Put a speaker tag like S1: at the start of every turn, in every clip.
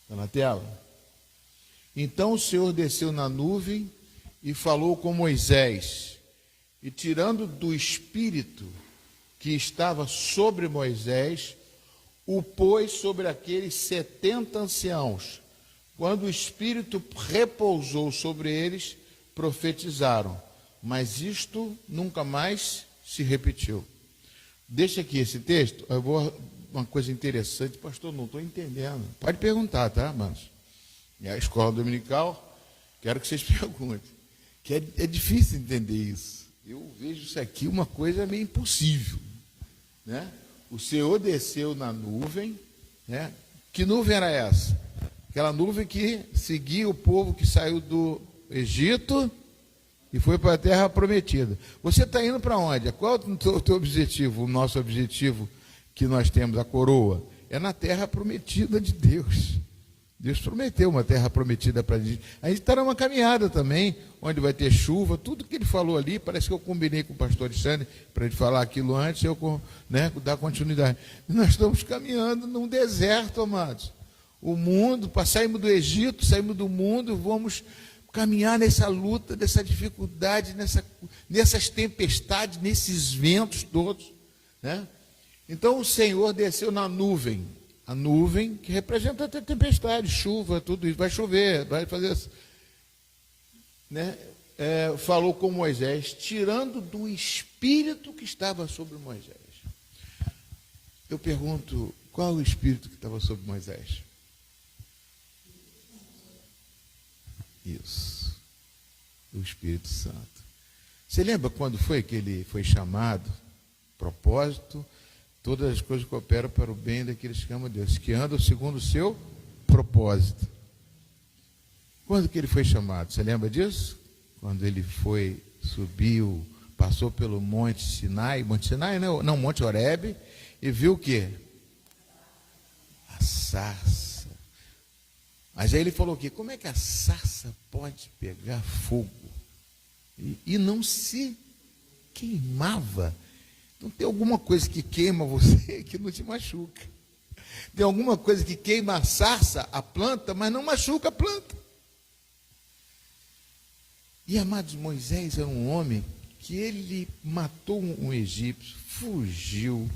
S1: Está na tela? Então o Senhor desceu na nuvem e falou com Moisés, e tirando do Espírito que estava sobre Moisés, o pôs sobre aqueles 70 anciãos. Quando o Espírito repousou sobre eles, profetizaram, mas isto nunca mais se repetiu. Deixa aqui esse texto, uma coisa interessante, pastor, não estou entendendo. Pode perguntar, tá, irmãos? É a escola dominical, quero que vocês perguntem. Que é difícil entender isso. Eu vejo isso aqui uma coisa meio impossível, né? O Senhor desceu na nuvem, né? Que nuvem era essa? Aquela nuvem que seguia o povo que saiu do Egito e foi para a terra prometida. Você está indo para onde? Qual é o teu objetivo? O nosso objetivo que nós temos, a coroa, é na terra prometida de Deus. Deus prometeu uma terra prometida para a gente. A gente está numa caminhada também, onde vai ter chuva, tudo que ele falou ali, parece que eu combinei com o pastor Alexandre, para ele falar aquilo antes, eu, né, dar continuidade. Nós estamos caminhando num deserto, amados. O mundo, saímos do Egito, saímos do mundo, vamos caminhar nessa luta, nessa dificuldade, nessas tempestades, nesses ventos todos, né? Então o Senhor desceu na nuvem, a nuvem que representa a tempestade, chuva, tudo isso, vai chover, vai fazer, né? Falou com Moisés, tirando do Espírito que estava sobre Moisés. Eu pergunto, qual é o Espírito que estava sobre Moisés? Isso, o Espírito Santo. Você lembra quando foi que ele foi chamado? Propósito, todas as coisas cooperam para o bem daqueles que amam Deus, que andam segundo o seu propósito. Quando que ele foi chamado? Você lembra disso? Quando ele foi, subiu, passou pelo Monte Sinai, não, Monte Horebe, e viu o quê? A sarça. Mas aí ele falou o quê? Como é que a sarça pode pegar fogo? E não se queimava. Então tem alguma coisa que queima você que não te machuca. Tem alguma coisa que queima a sarça, a planta, mas não machuca a planta. E, amados, Moisés era um homem que ele matou um egípcio, fugiu.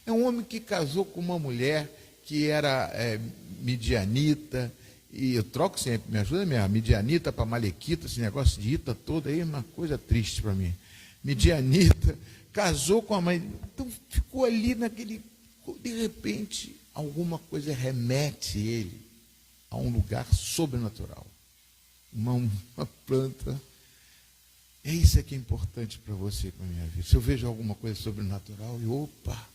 S1: É um homem que casou com uma mulher que era midianita. E eu troco sempre, me ajuda mesmo, midianita para malequita, esse negócio de ita todo aí é uma coisa triste para mim. Midianita, casou com a mãe, então ficou ali naquele, de repente, alguma coisa remete ele a um lugar sobrenatural. Uma planta. É isso que é importante para você, para a minha vida. Se eu vejo alguma coisa sobrenatural, opa,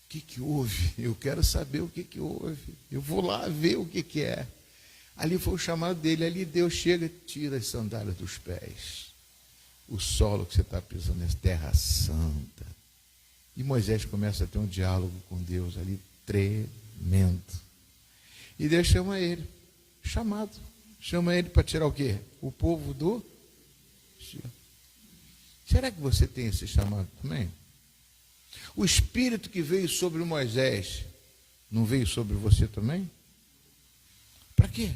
S1: o que houve? Eu quero saber o que houve. Eu vou lá ver o que é. Ali foi o chamado dele, ali Deus chega e tira as sandálias dos pés. O solo que você está pisando é terra santa. E Moisés começa a ter um diálogo com Deus ali tremendo. E Deus chama ele, chamado. Chama ele para tirar o quê? O povo do Egito. Será que você tem esse chamado também? O Espírito que veio sobre Moisés, não veio sobre você também? Para quê?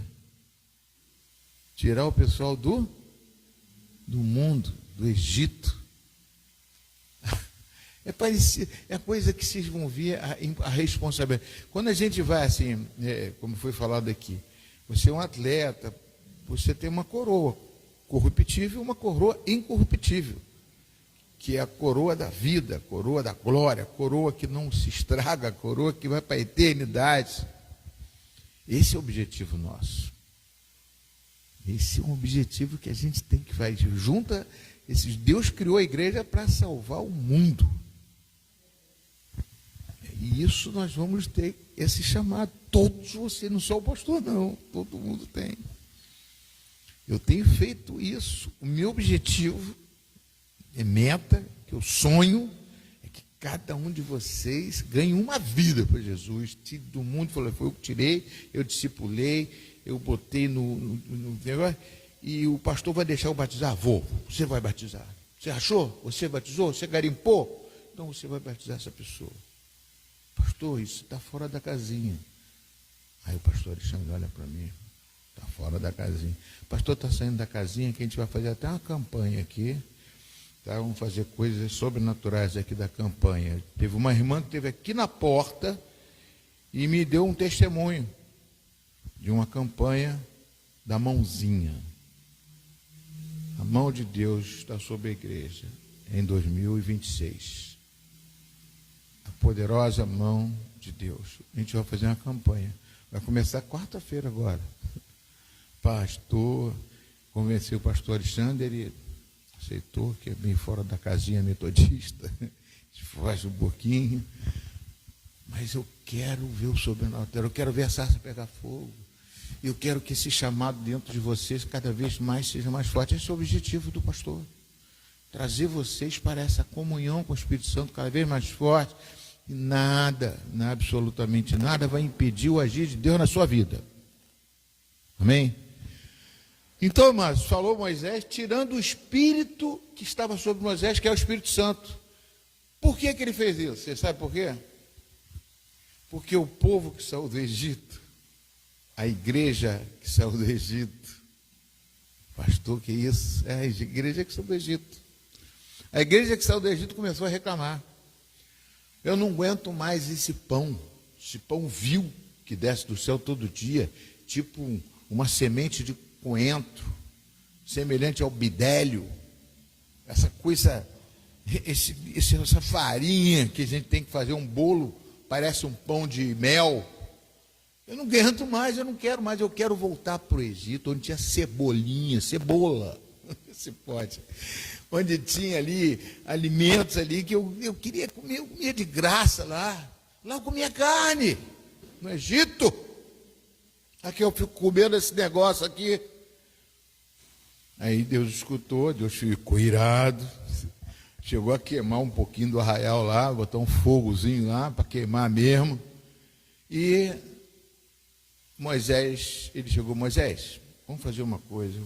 S1: Tirar o pessoal do mundo, do Egito. É parecido, é a coisa que vocês vão ver a responsabilidade. Quando a gente vai assim, como foi falado aqui, você é um atleta, você tem uma coroa corruptível e uma coroa incorruptível, que é a coroa da vida, a coroa da glória, a coroa que não se estraga, a coroa que vai para a eternidade. Esse é o objetivo nosso. Esse é um objetivo que a gente tem que fazer. Junta esses. Deus criou a igreja para salvar o mundo. E isso nós vamos ter esse chamado. Todos, você não só o pastor, não. Todo mundo tem. Eu tenho feito isso. O meu objetivo, meta, que eu sonho, é que cada um de vocês ganhe uma vida para Jesus. Tire do mundo, foi eu que tirei, eu discipulei, eu botei no negócio, e o pastor vai deixar eu batizar? Vou, você vai batizar. Você achou? Você batizou? Você garimpou? Então você vai batizar essa pessoa. Pastor, isso está fora da casinha. Aí o pastor Alexandre olha para mim, está fora da casinha. O pastor está saindo da casinha, que a gente vai fazer até uma campanha aqui. Tá? Vamos fazer coisas sobrenaturais aqui da campanha. Teve uma irmã que esteve aqui na porta e me deu um testemunho de uma campanha da mãozinha. A mão de Deus está sobre a igreja em 2026. A poderosa mão de Deus. A gente vai fazer uma campanha. Vai começar quarta-feira agora. Pastor, convenceu o pastor Alexandre, ele aceitou, que é bem fora da casinha metodista, faz um pouquinho, mas eu quero ver o sobrenatural, eu quero ver a sarça pegar fogo, eu quero que esse chamado dentro de vocês cada vez mais seja mais forte. Esse é o objetivo do pastor, trazer vocês para essa comunhão com o Espírito Santo cada vez mais forte, e nada, absolutamente nada vai impedir o agir de Deus na sua vida. Amém? Então, irmãos, falou Moisés, tirando o espírito que estava sobre Moisés, que é o Espírito Santo. Por que ele fez isso? Você sabe por quê? Porque o povo que saiu do Egito, a igreja que saiu do Egito, pastor, que isso? É a igreja que saiu do Egito. A igreja que saiu do Egito começou a reclamar. Eu não aguento mais esse pão vil que desce do céu todo dia, tipo uma semente de coentro, semelhante ao bidélio, essa coisa, essa farinha que a gente tem que fazer um bolo, parece um pão de mel. Eu não aguento mais, eu não quero mais, eu quero voltar para o Egito, onde tinha cebola, se pode, onde tinha ali alimentos ali que eu queria comer, eu comia de graça lá eu comia carne, no Egito. Aqui eu fico comendo esse negócio aqui. Aí Deus escutou, Deus ficou irado, chegou a queimar um pouquinho do arraial lá, botar um fogozinho lá para queimar mesmo. E Moisés, ele chegou, Moisés, vamos fazer uma coisa,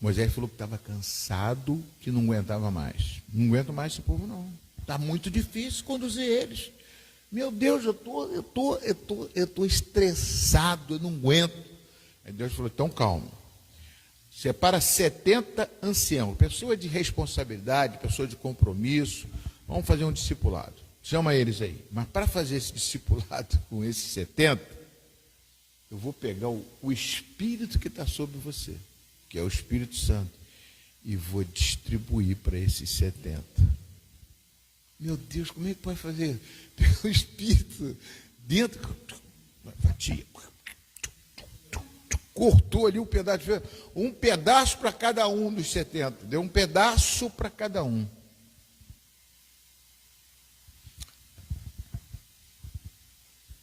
S1: Moisés falou que estava cansado, que não aguentava mais. Não aguento mais esse povo, não. Está muito difícil conduzir eles. Meu Deus, eu tô estressado, eu não aguento. Aí Deus falou, então calma. Separa 70 anciãos, pessoa de responsabilidade, pessoa de compromisso. Vamos fazer um discipulado. Chama eles aí. Mas para fazer esse discipulado com esses 70, eu vou pegar o Espírito que está sobre você, que é o Espírito Santo, e vou distribuir para esses 70. Meu Deus, como é que pode fazer? Pegar o Espírito dentro, fatia, cortou ali um pedaço para cada um dos 70, deu um pedaço para cada um.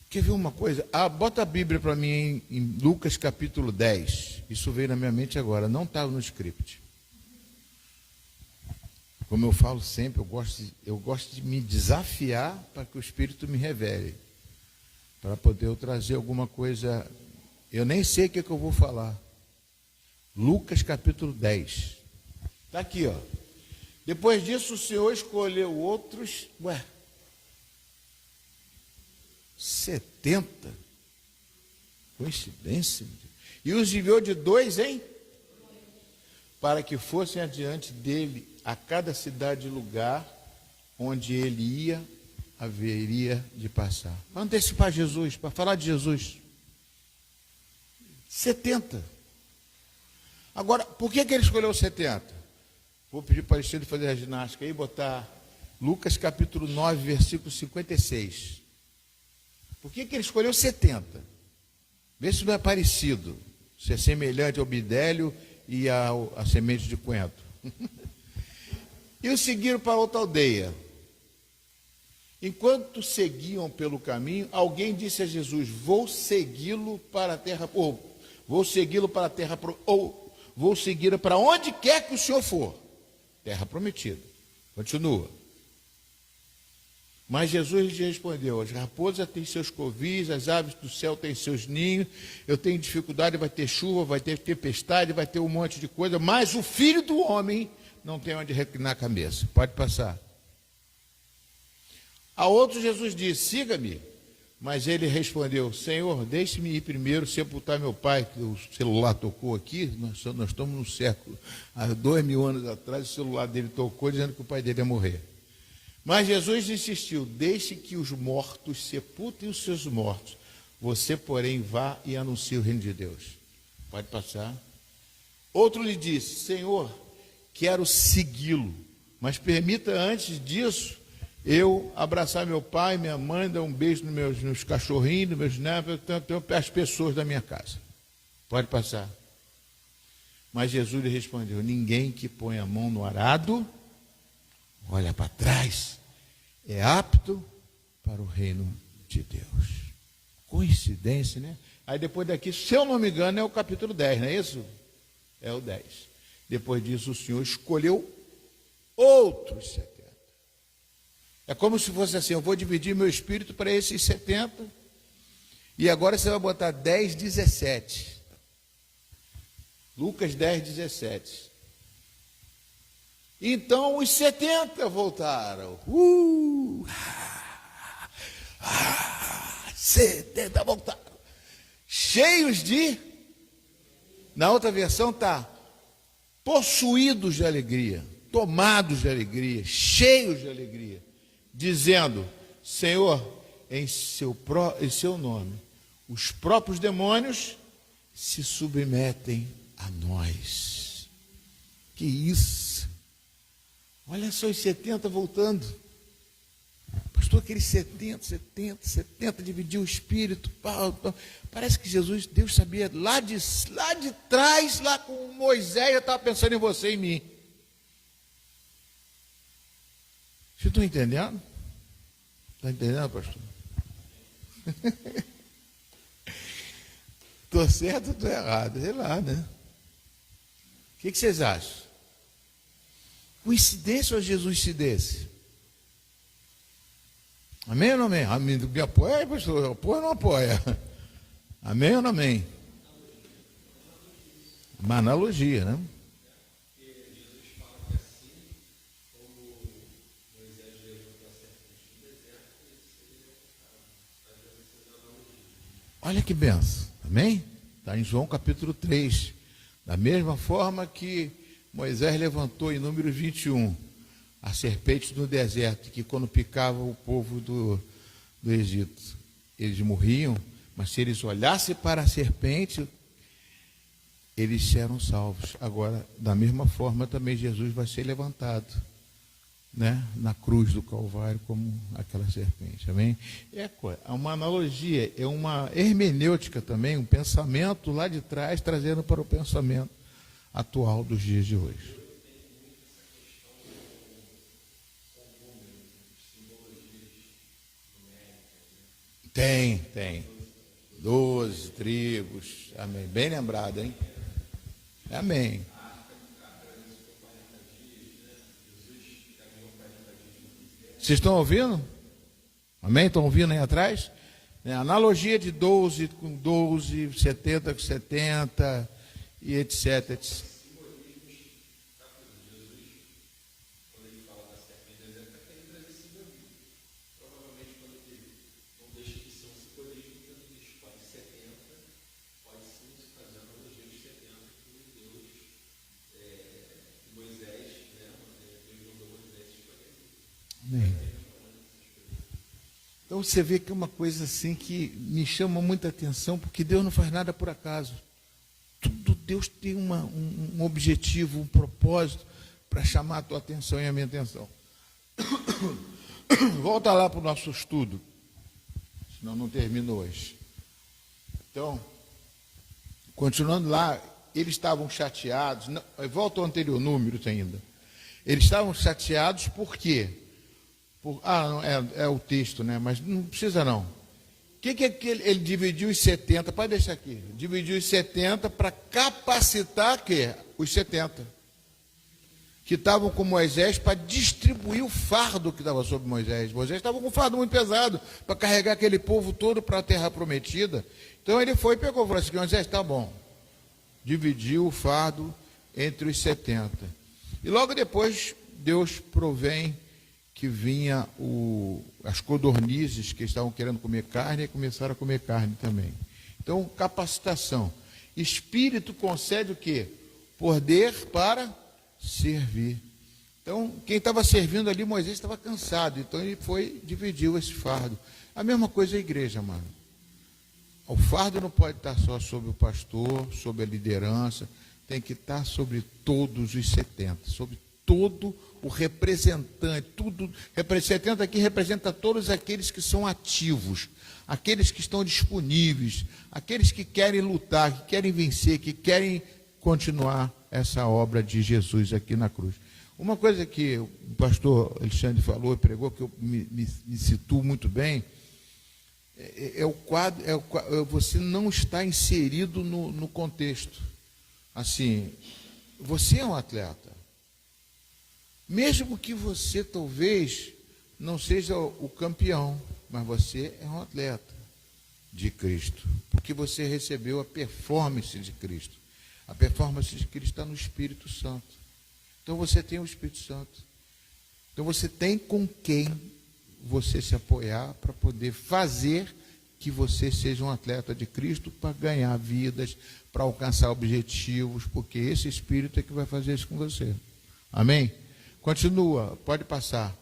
S1: Quer ver uma coisa? Bota a Bíblia para mim em Lucas capítulo 10. Isso veio na minha mente agora, não estava no script. Como eu falo sempre, eu gosto de me desafiar para que o Espírito me revele, para poder eu trazer alguma coisa. Eu nem sei o que eu vou falar. Lucas capítulo 10. Está aqui, ó. Depois disso o Senhor escolheu outros, 70? Coincidência? E os enviou de 2 em? Para que fossem adiante dele a cada cidade e lugar onde ele haveria de passar. Para antecipar Jesus, para falar de Jesus. 70. Agora, por que ele escolheu 70? Vou pedir para o Alexandre fazer a ginástica aí e botar Lucas capítulo 9, versículo 56. Por que ele escolheu 70? Vê se não é parecido, se é semelhante ao bidélio e a semente de coentro. E o seguiram para outra aldeia. Enquanto seguiam pelo caminho, alguém disse a Jesus, vou segui-lo para a terra, vou segui-lo para onde quer que o Senhor for. Terra prometida. Continua. Mas Jesus lhe respondeu, as raposas têm seus covis, as aves do céu têm seus ninhos, eu tenho dificuldade, vai ter chuva, vai ter tempestade, vai ter um monte de coisa, mas o Filho do Homem não tem onde reclinar a cabeça. Pode passar. A outro Jesus disse, siga-me, Mas ele respondeu: Senhor, deixe-me ir primeiro sepultar meu pai, que o celular tocou aqui, nós estamos no século, há 2000 anos atrás, o celular dele tocou dizendo que o pai dele ia morrer. Mas Jesus insistiu: deixe que os mortos sepultem os seus mortos, você, porém, vá e anuncie o reino de Deus. Pode passar. Outro lhe disse: Senhor, quero segui-lo, mas permita antes disso eu abraçar meu pai, minha mãe, dar um beijo nos meus cachorrinhos, nos meus netos, as pessoas da minha casa. Pode passar. Mas Jesus lhe respondeu: ninguém que põe a mão no arado, olha para trás, é apto para o reino de Deus. Coincidência, né? Aí depois daqui, se eu não me engano, é o capítulo 10, não é isso? É o 10. Depois disso, o Senhor escolheu outros 70. É como se fosse assim: eu vou dividir meu espírito para esses 70, e agora você vai botar 10, 17. Lucas 10, 17. Então os 70 voltaram. 70 voltaram. Cheios de... Na outra versão está possuídos de alegria, tomados de alegria, cheios de alegria, dizendo: Senhor, em seu nome, os próprios demônios se submetem a nós. Que isso! Olha só os 70 voltando. Pastor, aqueles 70, dividiu o espírito. Parece que Deus sabia lá de trás, lá com Moisés, eu estava pensando em você e em mim. Vocês estão entendendo? Está entendendo, pastor? Estou certo ou estou errado? Sei lá, né? O que vocês acham? Coincidência ou Jesus se desse? Amém ou não amém? Me apoia aí, pastor? Apoia ou não apoia? Amém ou não amém? Uma analogia, né? Olha que benção, amém? Está em João capítulo 3. Da mesma forma que Moisés levantou em Números 21 a serpente no deserto, que quando picava o povo do Egito, eles morriam, mas se eles olhassem para a serpente, eles eram salvos. Agora, da mesma forma, também Jesus vai ser levantado, né, na cruz do Calvário, como aquela serpente, amém? É uma analogia, é uma hermenêutica também, um pensamento lá de trás, trazendo para o pensamento atual dos dias de hoje. Tem. 12 tribos, amém. Bem lembrado, hein? Amém. Vocês estão ouvindo? Amém? Estão ouvindo aí atrás? Analogia de 12 com 12, 70 com 70, e etc, etc. Então você vê que é uma coisa assim que me chama muita atenção, porque Deus não faz nada por acaso. Tudo Deus tem um objetivo, um propósito para chamar a tua atenção e a minha atenção. Volta lá para o nosso estudo, senão não termino hoje. Então, continuando lá, eles estavam chateados. Não, volta ao anterior número ainda. Eles estavam chateados por quê? Não, é o texto, né? Mas não precisa não. O que ele dividiu os 70? Pode deixar aqui. Dividiu os 70 para capacitar os 70 que estavam com Moisés, para distribuir o fardo que estava sobre Moisés. Moisés estava com um fardo muito pesado para carregar aquele povo todo para a terra prometida. Então ele foi e pegou e falou assim: Moisés, está bom. Dividiu o fardo entre os 70. E logo depois Deus provém que vinha as codornizes que estavam querendo comer carne e começaram a comer carne também. Então, capacitação. Espírito concede o quê? Poder para servir. Então, quem estava servindo ali, Moisés estava cansado, então ele dividiu esse fardo. A mesma coisa a igreja, mano. O fardo não pode estar só sobre o pastor, sobre a liderança, tem que estar sobre todos os 70, sobre todo o representante, tudo, 70 aqui representa todos aqueles que são ativos, aqueles que estão disponíveis, aqueles que querem lutar, que querem vencer, que querem continuar essa obra de Jesus aqui na cruz. Uma coisa que o pastor Alexandre falou e pregou, que eu me situo muito bem, é o quadro, você não está inserido no contexto. Assim, você é um atleta. Mesmo que você talvez não seja o campeão, mas você é um atleta de Cristo, porque você recebeu a performance de Cristo. A performance de Cristo está no Espírito Santo. Então você tem o Espírito Santo. Então você tem com quem você se apoiar para poder fazer que você seja um atleta de Cristo, para ganhar vidas, para alcançar objetivos, porque esse Espírito é que vai fazer isso com você. Amém? Continua, pode passar.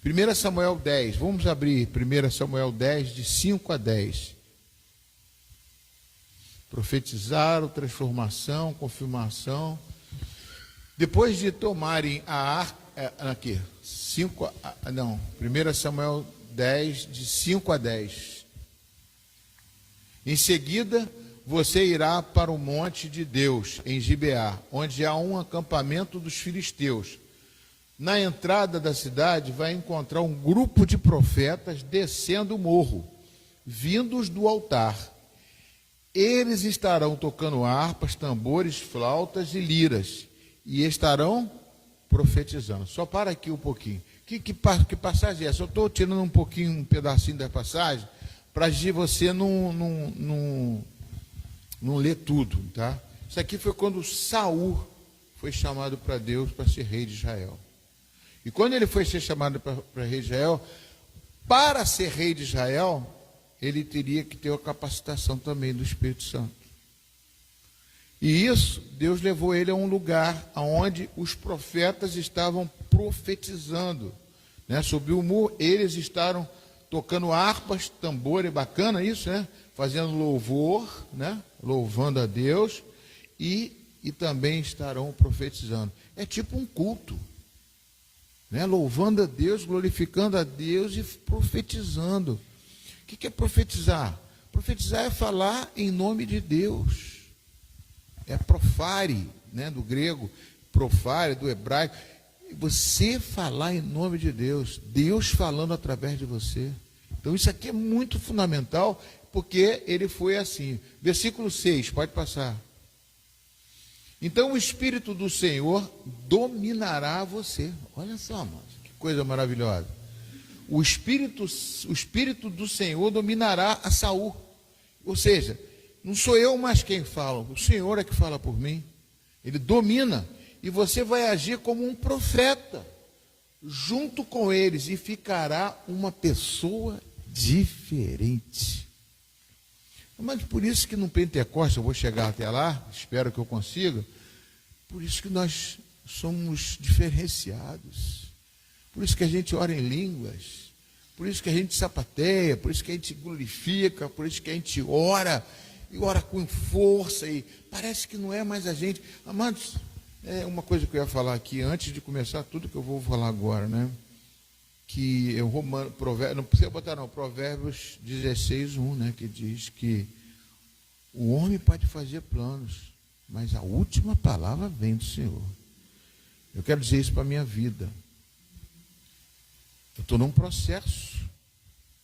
S1: 1 Samuel 10, vamos abrir 1 Samuel 10, de 5 a 10. Profetizaram, transformação, confirmação. Depois de tomarem a arca, aqui, 1 Samuel 10, de 5 a 10. Em seguida, você irá para o monte de Deus, em Gibeá, onde há um acampamento dos filisteus. Na entrada da cidade, vai encontrar um grupo de profetas descendo o morro, vindos do altar. Eles estarão tocando harpas, tambores, flautas e liras, e estarão profetizando. Só para aqui um pouquinho. Que passagem é essa? Eu estou tirando um pedacinho da passagem, para você não ler tudo, tá? Isso aqui foi quando Saul foi chamado para Deus para ser rei de Israel. E quando ele foi ser chamado para rei de Israel, para ser rei de Israel, ele teria que ter a capacitação também do Espírito Santo. E isso, Deus levou ele a um lugar onde os profetas estavam profetizando, né? Sobre o muro, eles estavam tocando harpas, tambor, é bacana isso, né? Fazendo louvor, né? Louvando a Deus, e também estarão profetizando. É tipo um culto, né? Louvando a Deus, glorificando a Deus e profetizando. O que é profetizar? Profetizar é falar em nome de Deus. É profare, né? Do grego, profare, do hebraico. Você falar em nome de Deus, Deus falando através de você. Então isso aqui é muito fundamental, porque ele foi assim. Versículo 6, pode passar. Então o Espírito do Senhor dominará você. Olha só, mano, que coisa maravilhosa. O Espírito do Senhor dominará a Saul. Ou seja, não sou eu mais quem fala, o Senhor é que fala por mim. Ele domina, e você vai agir como um profeta, junto com eles, e ficará uma pessoa diferente. Mas por isso que no Pentecostes, eu vou chegar até lá, espero que eu consiga, por isso que nós somos diferenciados, por isso que a gente ora em línguas, por isso que a gente sapateia, por isso que a gente glorifica, por isso que a gente ora, e ora com força, e parece que não é mais a gente. Amados, é uma coisa que eu ia falar aqui, antes de começar tudo que eu vou falar agora, né? Que eu não precisa botar não, Provérbios 16, 1, né? Que diz que o homem pode fazer planos, mas a última palavra vem do Senhor. Eu quero dizer isso para a minha vida. Eu estou num processo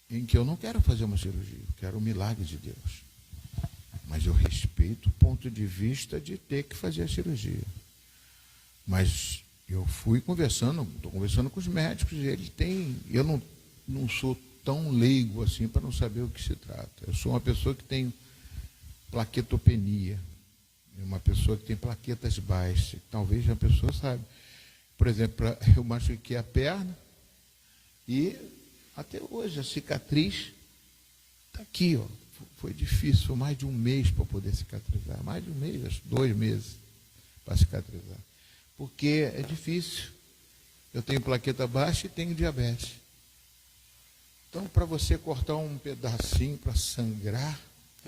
S1: em que eu não quero fazer uma cirurgia, eu quero o milagre de Deus. Mas eu respeito o ponto de vista de ter que fazer a cirurgia. Mas eu fui conversando, estou conversando com os médicos, e eles têm, eu não sou tão leigo assim para não saber o que se trata. Eu sou uma pessoa que tem plaquetopenia, uma pessoa que tem plaquetas baixas, talvez a pessoa saiba. Por exemplo, eu machuquei a perna e até hoje a cicatriz está aqui, ó. Foi difícil, foi mais de um mês para poder cicatrizar, mais de um mês, acho 2 meses para cicatrizar. Porque é difícil. Eu tenho plaqueta baixa e tenho diabetes. Então, para você cortar um pedacinho para sangrar,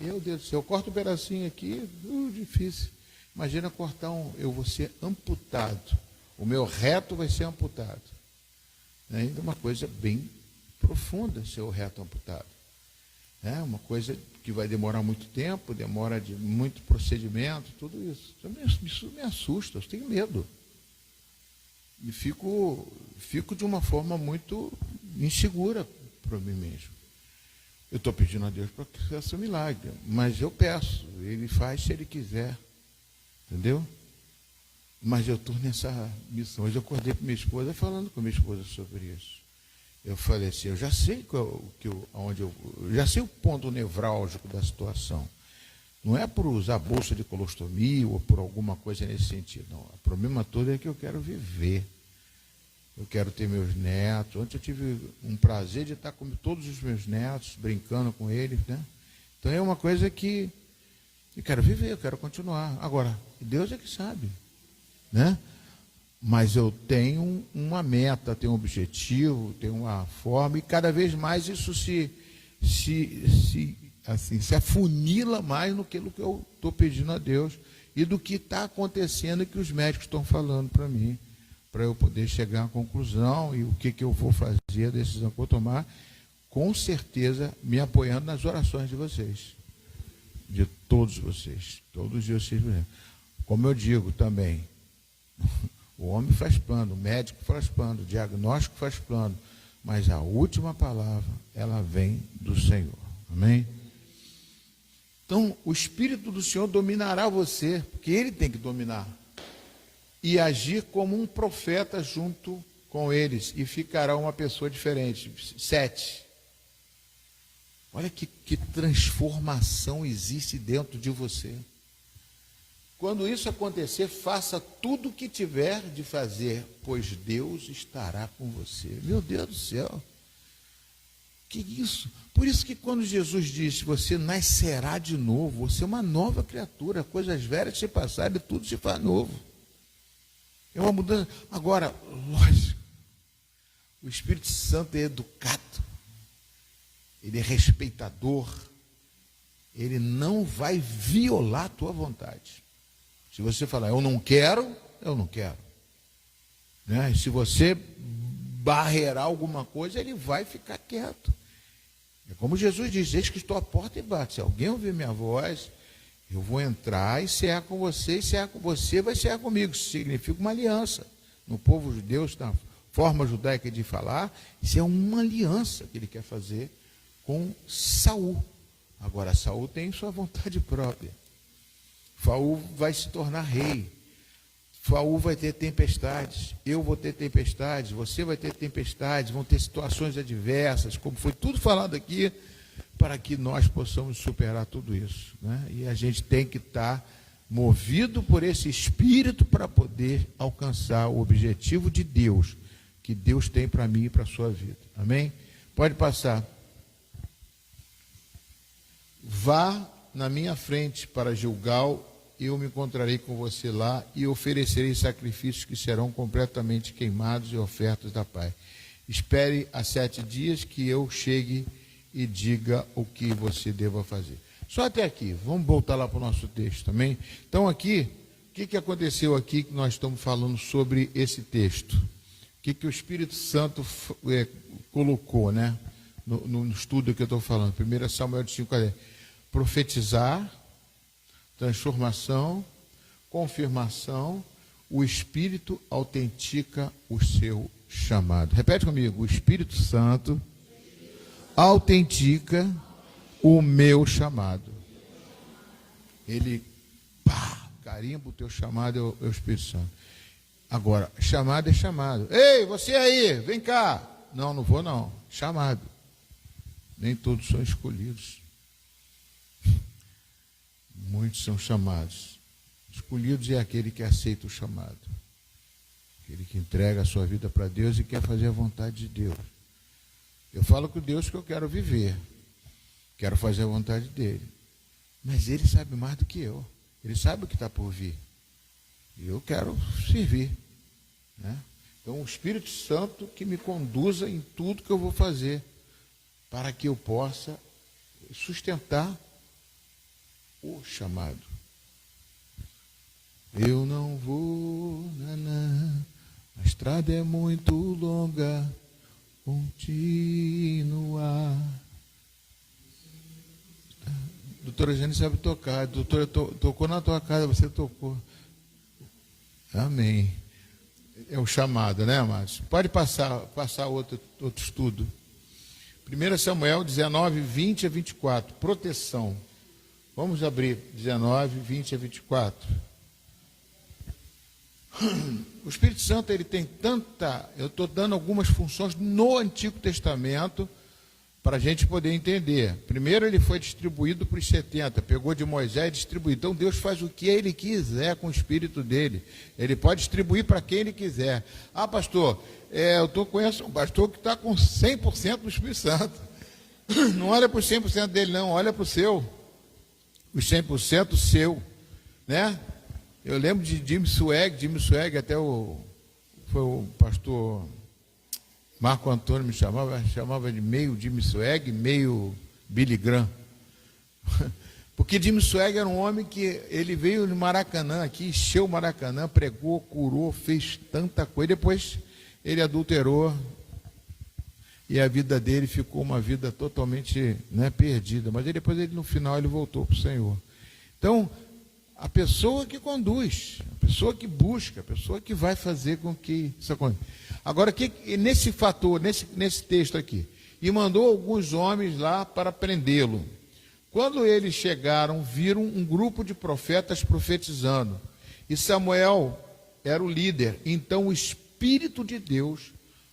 S1: meu Deus do céu, eu corto um pedacinho aqui, difícil. Imagina cortar eu vou ser amputado. O meu reto vai ser amputado. É ainda uma coisa bem profunda ser o reto amputado. É uma coisa que vai demorar muito tempo, demora de muito procedimento, tudo isso. Isso me assusta, eu tenho medo. E fico de uma forma muito insegura para mim mesmo. Eu estou pedindo a Deus para que faça um milagre, mas eu peço, Ele faz se Ele quiser, entendeu? Mas eu estou nessa missão. Hoje eu acordei com minha esposa, falando com minha esposa sobre isso. Eu falei assim, eu já sei já sei o ponto nevrálgico da situação. Não é por usar bolsa de colostomia ou por alguma coisa nesse sentido, não. O problema todo é que eu quero viver. Eu quero ter meus netos. Ontem eu tive um prazer de estar com todos os meus netos, brincando com eles, né? Então é uma coisa que eu quero viver, eu quero continuar. Agora, Deus é que sabe, né? Mas eu tenho uma meta, tenho um objetivo, tenho uma forma, e cada vez mais isso se afunila mais no que eu estou pedindo a Deus e do que está acontecendo e que os médicos estão falando para mim, para eu poder chegar à conclusão e o que eu vou fazer, a decisão que eu vou tomar, com certeza me apoiando nas orações de vocês, de todos vocês, todos vocês. Como eu digo também, o homem faz plano, o médico faz plano, o diagnóstico faz plano, mas a última palavra, ela vem do Senhor. Amém? Então, o Espírito do Senhor dominará você, porque Ele tem que dominar, e agir como um profeta junto com eles, e ficará uma pessoa diferente. 7. Olha que transformação existe dentro de você. Quando isso acontecer, faça tudo o que tiver de fazer, pois Deus estará com você. Meu Deus do céu. Que isso? Por isso que quando Jesus disse, você nascerá de novo, você é uma nova criatura, coisas velhas se passaram e tudo se faz novo. É uma mudança. Agora, lógico, o Espírito Santo é educado, ele é respeitador, ele não vai violar a tua vontade. Se você falar, eu não quero, eu não quero. Né? Se você barrerar alguma coisa, ele vai ficar quieto. É como Jesus diz, eis que estou à porta e bato. Se alguém ouvir minha voz, eu vou entrar e cear com você, e cear com você, vai cear comigo. Isso significa uma aliança. No povo judeu, na forma judaica de falar, isso é uma aliança que ele quer fazer com Saul. Agora, Saul tem sua vontade própria. Saul vai se tornar rei. Saul vai ter tempestades. Eu vou ter tempestades. Você vai ter tempestades. Vão ter situações adversas, como foi tudo falado aqui, para que nós possamos superar tudo isso, né? E a gente tem que estar movido por esse Espírito para poder alcançar o objetivo de Deus, que Deus tem para mim e para a sua vida. Amém? Pode passar. Vá na minha frente para Gilgal, eu me encontrarei com você lá e oferecerei sacrifícios que serão completamente queimados e ofertas da paz. Espere há 7 dias que eu chegue e diga o que você deva fazer. Só até aqui, vamos voltar lá para o nosso texto também. Então aqui, o que aconteceu aqui que nós estamos falando sobre esse texto? O que o Espírito Santo colocou, né? No estudo que eu estou falando, 1 Samuel 5, profetizar, transformação, confirmação, o Espírito autentica o seu chamado. Repete comigo, o Espírito Santo autentica o meu chamado. Ele, carimba o teu chamado, é o Espírito Santo. Agora, chamado é chamado. Ei, você aí, vem cá. Não, não vou não. Chamado. Nem todos são escolhidos. Muitos são chamados. Escolhidos é aquele que aceita o chamado. aquele que entrega a sua vida para Deus e quer fazer a vontade de Deus. Eu falo com Deus que eu quero viver, quero fazer a vontade dele, mas ele sabe mais do que eu, ele sabe o que está por vir, e eu quero servir, né? Então o Espírito Santo que me conduza em tudo que eu vou fazer, para que eu possa sustentar o chamado. Eu não vou, a estrada é muito longa, continuar. Doutora Jane sabe tocar. Doutora, tocou na tua casa, você tocou. Amém. É o chamado, né, amados? Pode passar outro estudo. 1 Samuel 19, 20 a 24. Proteção. Vamos abrir 19, 20 a 24. O Espírito Santo, ele tem tanta... Eu estou dando algumas funções no Antigo Testamento para a gente poder entender. Primeiro, ele foi distribuído para os 70, pegou de Moisés e distribuiu. Então, Deus faz o que ele quiser com o Espírito dele. Ele pode distribuir para quem ele quiser. Ah, pastor, eu conheço um pastor que está com 100% do Espírito Santo. Não olha para os 100% dele, não. Olha para o seu. Os 100% seu. Né? Eu lembro de Jim Swag, até foi o pastor Marco Antônio me chamava de meio Jim Swag, meio Billy Graham. Porque Jim Swag era um homem que ele veio no Maracanã aqui, encheu o Maracanã, pregou, curou, fez tanta coisa. Depois ele adulterou e a vida dele ficou uma vida totalmente, né, perdida. Mas depois no final ele voltou para o Senhor. Então, a pessoa que conduz, a pessoa que busca, a pessoa que vai fazer com que isso aconteça. Agora, nesse fator, nesse texto aqui, e mandou alguns homens lá para prendê-lo. Quando eles chegaram, viram um grupo de profetas profetizando. E Samuel era o líder. Então o Espírito de Deus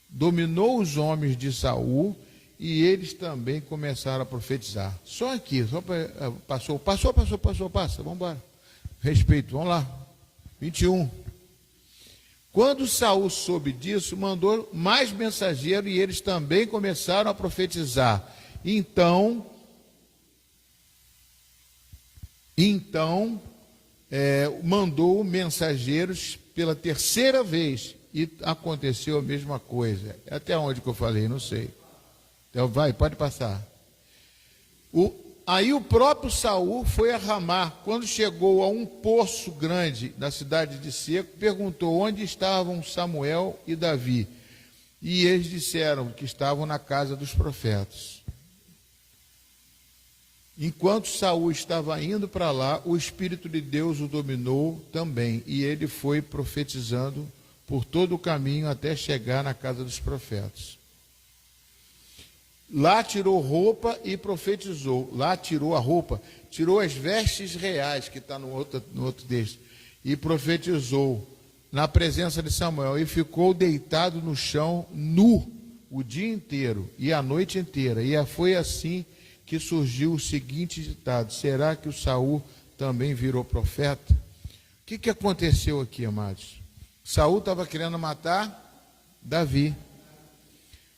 S1: dominou os homens de Saul e eles também começaram a profetizar. Só aqui, passa, vamos embora. Respeito, vamos lá. 21. Quando Saul soube disso, mandou mais mensageiros e eles também começaram a profetizar. Então, mandou mensageiros pela terceira vez e aconteceu a mesma coisa. Até onde que eu falei? Não sei. Então, pode passar. Aí o próprio Saul foi a Ramá. Quando chegou a um poço grande na cidade de Seco, perguntou onde estavam Samuel e Davi. E eles disseram que estavam na casa dos profetas. Enquanto Saul estava indo para lá, o Espírito de Deus o dominou também. E ele foi profetizando por todo o caminho até chegar na casa dos profetas. Lá tirou roupa e profetizou. Lá tirou a roupa, tirou as vestes reais, que está no outro texto, e profetizou na presença de Samuel. E ficou deitado no chão, nu, o dia inteiro e a noite inteira. E foi assim que surgiu o seguinte ditado: será que o Saul também virou profeta? O que aconteceu aqui, amados? Saul estava querendo matar Davi.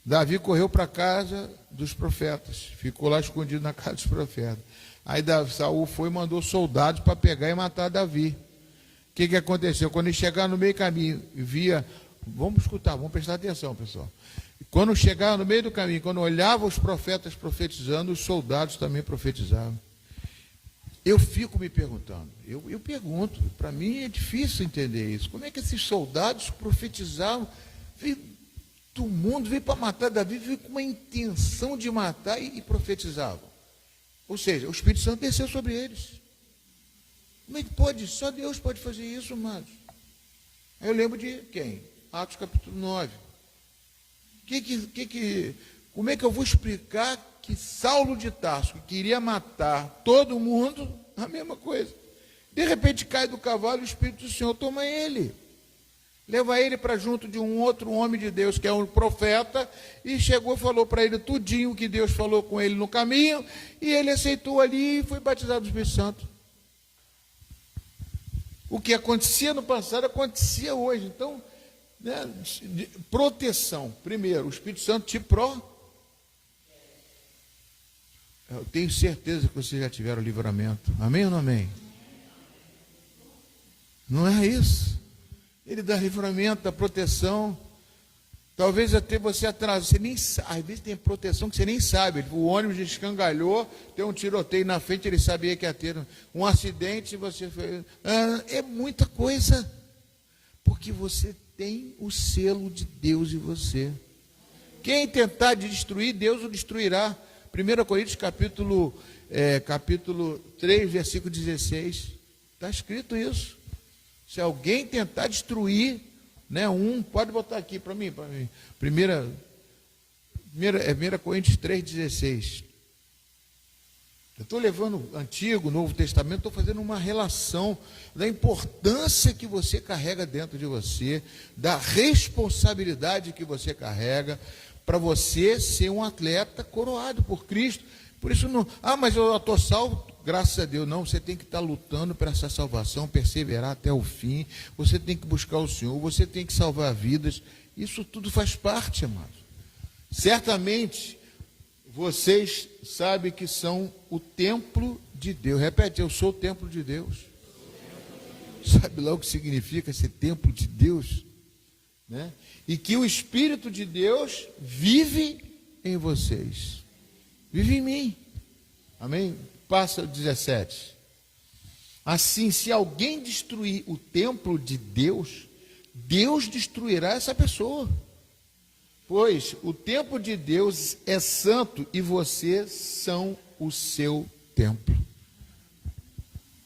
S1: Davi correu para a casa dos profetas, ficou lá escondido na casa dos profetas. Aí Saul foi e mandou soldados para pegar e matar Davi. O que aconteceu? Quando ele chegar no meio do caminho, via... Vamos escutar, vamos prestar atenção, pessoal. Quando chegava no meio do caminho, quando olhava os profetas profetizando, os soldados também profetizavam. Eu fico me perguntando, eu pergunto, para mim é difícil entender isso. Como é que esses soldados profetizavam? O mundo veio para matar Davi, veio com uma intenção de matar e profetizavam. Ou seja, o Espírito Santo desceu sobre eles. Como é que pode? Só Deus pode fazer isso, amados. Aí eu lembro de quem? Atos capítulo 9. Como é que eu vou explicar que Saulo de Tarso, que queria matar todo mundo, a mesma coisa. De repente cai do cavalo e o Espírito do Senhor toma ele. Leva ele para junto de um outro homem de Deus, que é um profeta, e chegou e falou para ele tudinho que Deus falou com ele no caminho, e ele aceitou ali e foi batizado do Espírito Santo. O que acontecia no passado, acontecia hoje. Então, né, de proteção. Primeiro, o Espírito Santo Eu tenho certeza que vocês já tiveram livramento. Amém ou não amém? Não é isso? Ele dá livramento, dá proteção. Talvez até você atrase, você nem sabe, às vezes tem proteção que você nem sabe. O ônibus escangalhou, tem um tiroteio na frente, ele sabia que ia ter um acidente, você fez. É muita coisa, porque você tem o selo de Deus em você. Quem tentar destruir, Deus o destruirá. 1 Coríntios capítulo 3, versículo 16, está escrito isso. Se alguém tentar destruir, né, pode botar aqui para mim. 1 Coríntios 3,16. Eu estou levando o Antigo, Novo Testamento, estou fazendo uma relação da importância que você carrega dentro de você, da responsabilidade que você carrega, para você ser um atleta coroado por Cristo. Por isso não, mas eu estou salvo, graças a Deus. Não, você tem que estar lutando para essa salvação, perseverar até o fim, você tem que buscar o Senhor, você tem que salvar vidas, isso tudo faz parte, amados. Certamente, vocês sabem que são o templo de Deus. Repete, eu sou o templo de Deus. Sabe lá o que significa ser templo de Deus? Né? E que o Espírito de Deus vive em vocês. Vive em mim. Amém? Passa o 17. Assim, se alguém destruir o templo de Deus, Deus destruirá essa pessoa. Pois o templo de Deus é santo e vocês são o seu templo.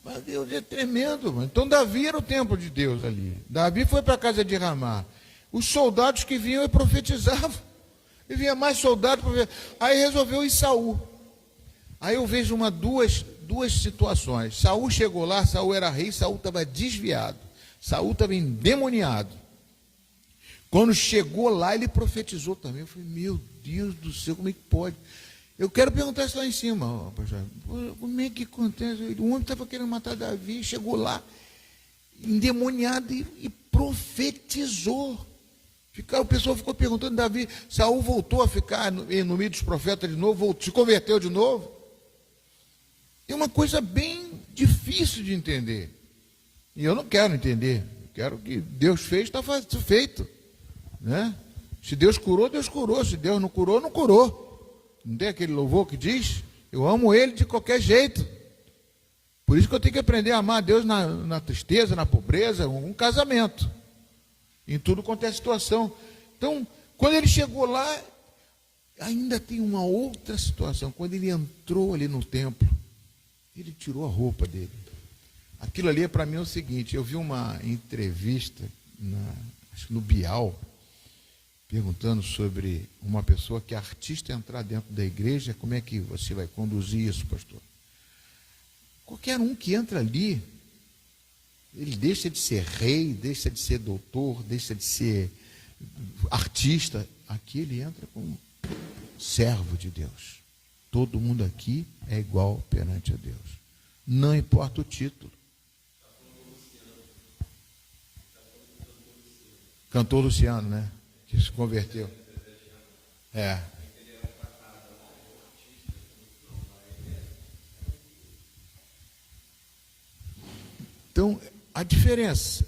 S1: Mas Deus é tremendo, mano. Então Davi era o templo de Deus ali. Davi foi para a casa de Ramá. Os soldados que vinham e profetizavam. E vinha mais soldados. Aí resolveu ir Saul. Aí eu vejo duas situações. Saul chegou lá, Saul era rei, Saul estava desviado. Saul estava endemoniado. Quando chegou lá, ele profetizou também. Eu falei, meu Deus do céu, como é que pode? Eu quero perguntar isso lá em cima, como é que acontece? O homem estava querendo matar Davi, chegou lá, endemoniado e profetizou. O pessoal ficou perguntando, Davi, Saul voltou a ficar no meio dos profetas de novo, se converteu de novo? É uma coisa bem difícil de entender. E eu não quero entender. Eu quero que Deus fez, está feito. Né? Se Deus curou, Deus curou. Se Deus não curou, não curou. Não tem aquele louvor que diz, eu amo Ele de qualquer jeito. Por isso que eu tenho que aprender a amar a Deus na tristeza, na pobreza, um casamento. Em tudo quanto é situação. Então, quando ele chegou lá, ainda tem uma outra situação. Quando ele entrou ali no templo, ele tirou a roupa dele. Aquilo ali para mim é o seguinte, eu vi uma entrevista acho que no Bial, perguntando sobre uma pessoa que é artista entrar dentro da igreja, como é que você vai conduzir isso, pastor? Qualquer um que entra ali, ele deixa de ser rei, deixa de ser doutor, deixa de ser artista. Aqui ele entra como servo de Deus. Todo mundo aqui é igual perante a Deus. Não importa o título. Cantor Luciano, né? Que se converteu. É. Então, a diferença,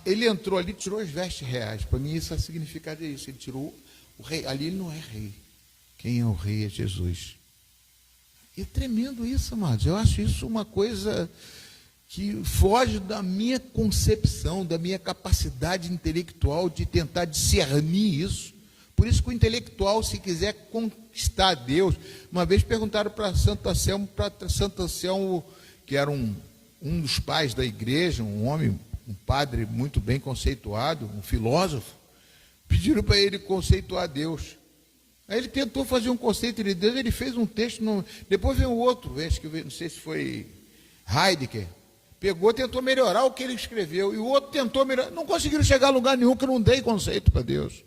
S1: ele entrou ali, tirou as vestes reais. Para mim isso significa isso. Ele tirou o rei. Ali ele não é rei. Quem é o rei é Jesus. E é tremendo isso, amados. Eu acho isso uma coisa que foge da minha concepção, da minha capacidade intelectual de tentar discernir isso. Por isso que o intelectual, se quiser conquistar Deus, uma vez perguntaram para Santo Anselmo, que era um dos pais da igreja, um homem, um padre muito bem conceituado, um filósofo, pediram para ele conceituar Deus. Aí ele tentou fazer um conceito de Deus, ele fez um texto, depois veio outro, acho que não sei se foi Heidegger, pegou, tentou melhorar o que ele escreveu, e o outro tentou melhorar, não conseguiram chegar a lugar nenhum, que não dei conceito para Deus.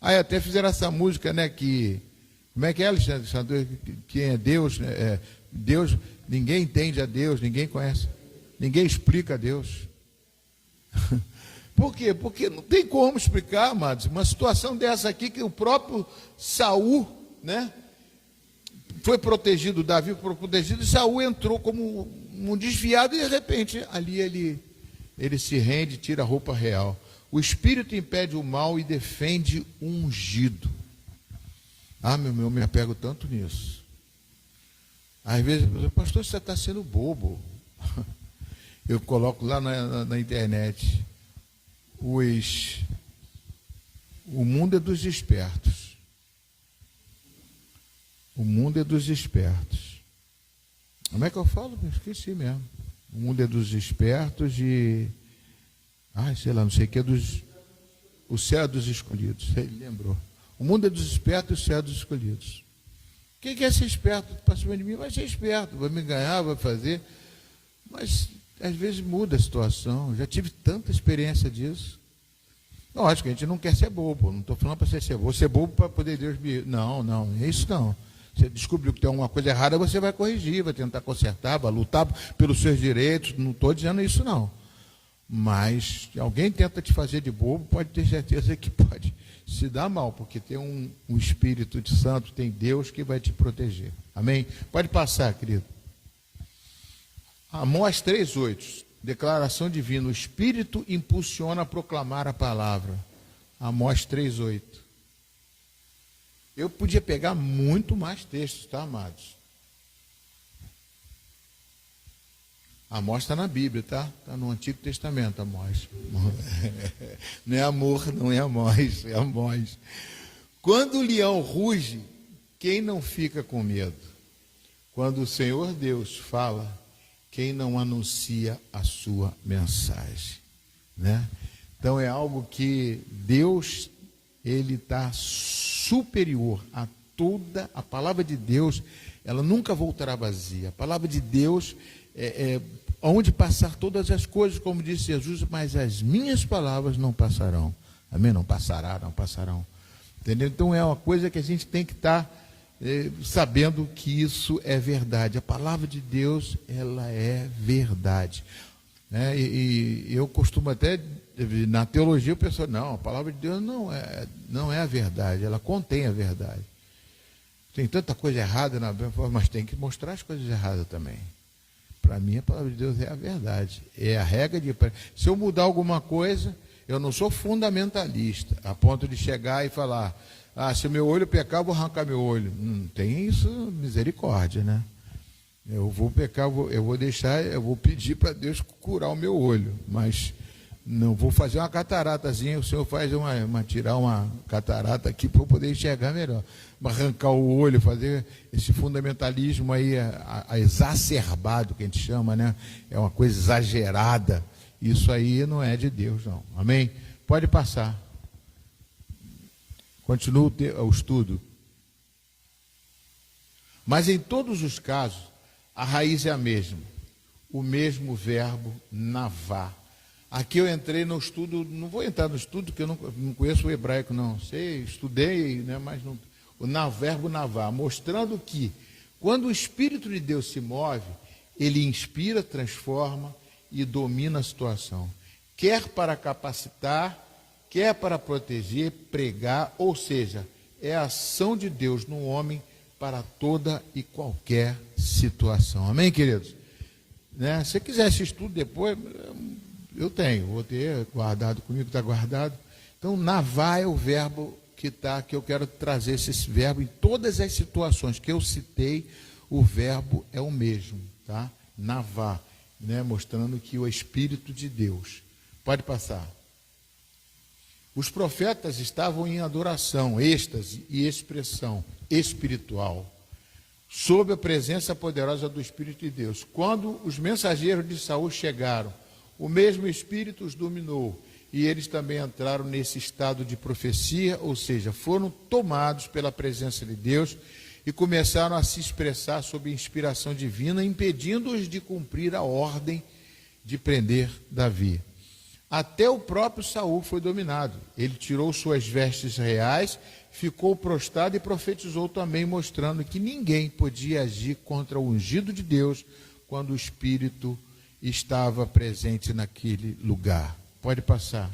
S1: Aí até fizeram essa música, né, como é que é, Alexandre? Quem é Deus, né? Deus, ninguém entende a Deus, ninguém conhece, ninguém explica a Deus. Por quê? Porque não tem como explicar, amados, uma situação dessa aqui que o próprio Saul, né, foi protegido, Davi foi protegido, e Saul entrou como um desviado, e de repente ali ele se rende, tira a roupa real. O Espírito impede o mal e defende o ungido. Eu me apego tanto nisso. Às vezes, pastor, você está sendo bobo. Eu coloco lá na internet, o mundo é dos espertos. O mundo é dos espertos. Como é que eu falo? Eu esqueci mesmo. O mundo é dos espertos e... sei lá, não sei o que é dos... O céu é dos escolhidos. Ele lembrou. O mundo é dos espertos e o céu é dos escolhidos. Quem quer ser esperto para cima de mim vai ser esperto, vai me ganhar, vai fazer. Mas às vezes muda a situação. Já tive tanta experiência disso. Não, acho que a gente não quer ser bobo. Não estou falando para você ser bobo. Ser bobo para poder Deus me... Não, é isso não. Você descobriu que tem alguma coisa errada, você vai corrigir, vai tentar consertar, vai lutar pelos seus direitos. Não estou dizendo isso não. Mas se alguém tenta te fazer de bobo, pode ter certeza que pode se dar mal, porque tem um Espírito de Santo, tem Deus que vai te proteger. Amém? Pode passar, querido. Amós 3:8, declaração divina, o Espírito impulsiona a proclamar a palavra. Amós 3:8. Eu podia pegar muito mais textos, tá, amados? Amós está na Bíblia, tá? Está no Antigo Testamento, Amós. Não é amor, não é Amós, é Amós. Quando o leão ruge, quem não fica com medo? Quando o Senhor Deus fala, quem não anuncia a sua mensagem, né? Então é algo que Deus, ele está superior a toda a palavra de Deus. Ela nunca voltará vazia. A palavra de Deus onde passar todas as coisas, como disse Jesus, mas as minhas palavras não passarão. Amém? Não passarão. Entendeu? Então é uma coisa que a gente tem que estar sabendo que isso é verdade. A palavra de Deus, ela é verdade. Né? E eu costumo até, na teologia, o pessoal, não, a palavra de Deus não é a verdade, ela contém a verdade. Tem tanta coisa errada na Bíblia, mas tem que mostrar as coisas erradas também. Para mim, a palavra de Deus é a verdade. É a regra de... Se eu mudar alguma coisa, eu não sou fundamentalista, a ponto de chegar e falar, se meu olho pecar, eu vou arrancar meu olho. Não tem isso, misericórdia, né? Eu vou pecar, eu vou pedir para Deus curar o meu olho, mas não vou fazer uma cataratazinha, o Senhor faz tirar uma catarata aqui para eu poder enxergar melhor. Arrancar o olho, fazer esse fundamentalismo aí exacerbado, que a gente chama, né? É uma coisa exagerada. Isso aí não é de Deus, não. Amém? Pode passar. Continua o estudo. Mas em todos os casos, a raiz é a mesma. O mesmo verbo navá. Aqui eu entrei no estudo, não vou entrar no estudo, porque eu não conheço o hebraico, não. Sei, estudei, né, mas não... O verbo navá, mostrando que quando o Espírito de Deus se move, ele inspira, transforma e domina a situação. Quer para capacitar, quer para proteger, pregar, ou seja, é a ação de Deus no homem para toda e qualquer situação. Amém, queridos? Né? Se você quiser esse estudo depois, eu tenho, vou ter guardado comigo, está guardado. Então, navá é o verbo que eu quero trazer esse verbo em todas as situações que eu citei, o verbo é o mesmo, tá? Navá, né? Mostrando que o Espírito de Deus. Pode passar. Os profetas estavam em adoração, êxtase e expressão espiritual, sob a presença poderosa do Espírito de Deus. Quando os mensageiros de Saul chegaram, o mesmo Espírito os dominou, e eles também entraram nesse estado de profecia, ou seja, foram tomados pela presença de Deus e começaram a se expressar sob inspiração divina, impedindo-os de cumprir a ordem de prender Davi. Até o próprio Saul foi dominado. Ele tirou suas vestes reais, ficou prostrado e profetizou também, mostrando que ninguém podia agir contra o ungido de Deus quando o Espírito estava presente naquele lugar. Pode passar.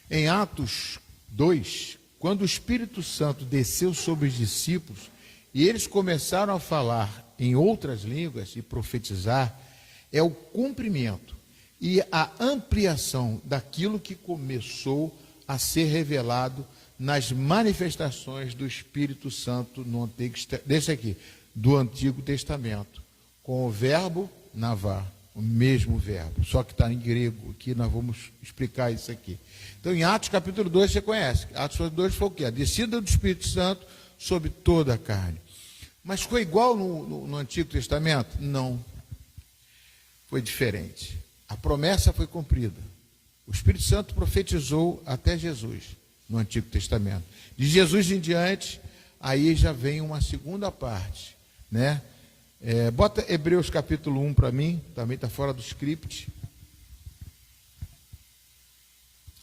S1: Em Atos 2, quando o Espírito Santo desceu sobre os discípulos e eles começaram a falar em outras línguas e profetizar, é o cumprimento e a ampliação daquilo que começou a ser revelado nas manifestações do Espírito Santo no do Antigo Testamento, com o verbo navar, o mesmo verbo, só que está em grego, aqui nós vamos explicar isso aqui. Então, em Atos capítulo 2, você conhece, Atos 2 foi o quê? A descida do Espírito Santo sobre toda a carne. Mas foi igual no Antigo Testamento? Não, foi diferente. A promessa foi cumprida. O Espírito Santo profetizou até Jesus no Antigo Testamento. De Jesus em diante, aí já vem uma segunda parte, né? Bota Hebreus capítulo 1 para mim, também está fora do script.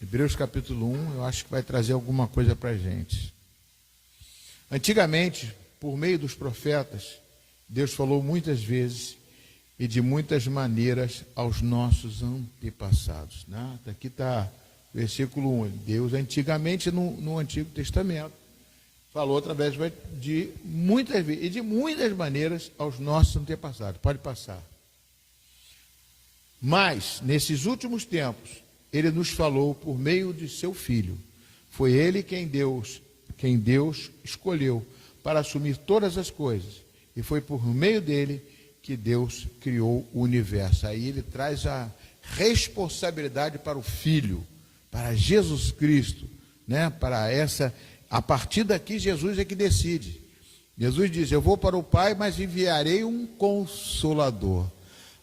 S1: Hebreus capítulo 1, eu acho que vai trazer alguma coisa para a gente. Antigamente, por meio dos profetas, Deus falou muitas vezes e de muitas maneiras aos nossos antepassados. Né? Aqui está o versículo 1. Deus antigamente no Antigo Testamento falou através de muitas vezes e de muitas maneiras aos nossos antepassados. Pode passar. Mas, nesses últimos tempos, Ele nos falou por meio de seu Filho. Foi Ele quem Deus escolheu para assumir todas as coisas. E foi por meio dele que Deus criou o universo. Aí ele traz a responsabilidade para o Filho, para Jesus Cristo, né? A partir daqui Jesus é que decide. Jesus diz: eu vou para o Pai, mas enviarei um Consolador.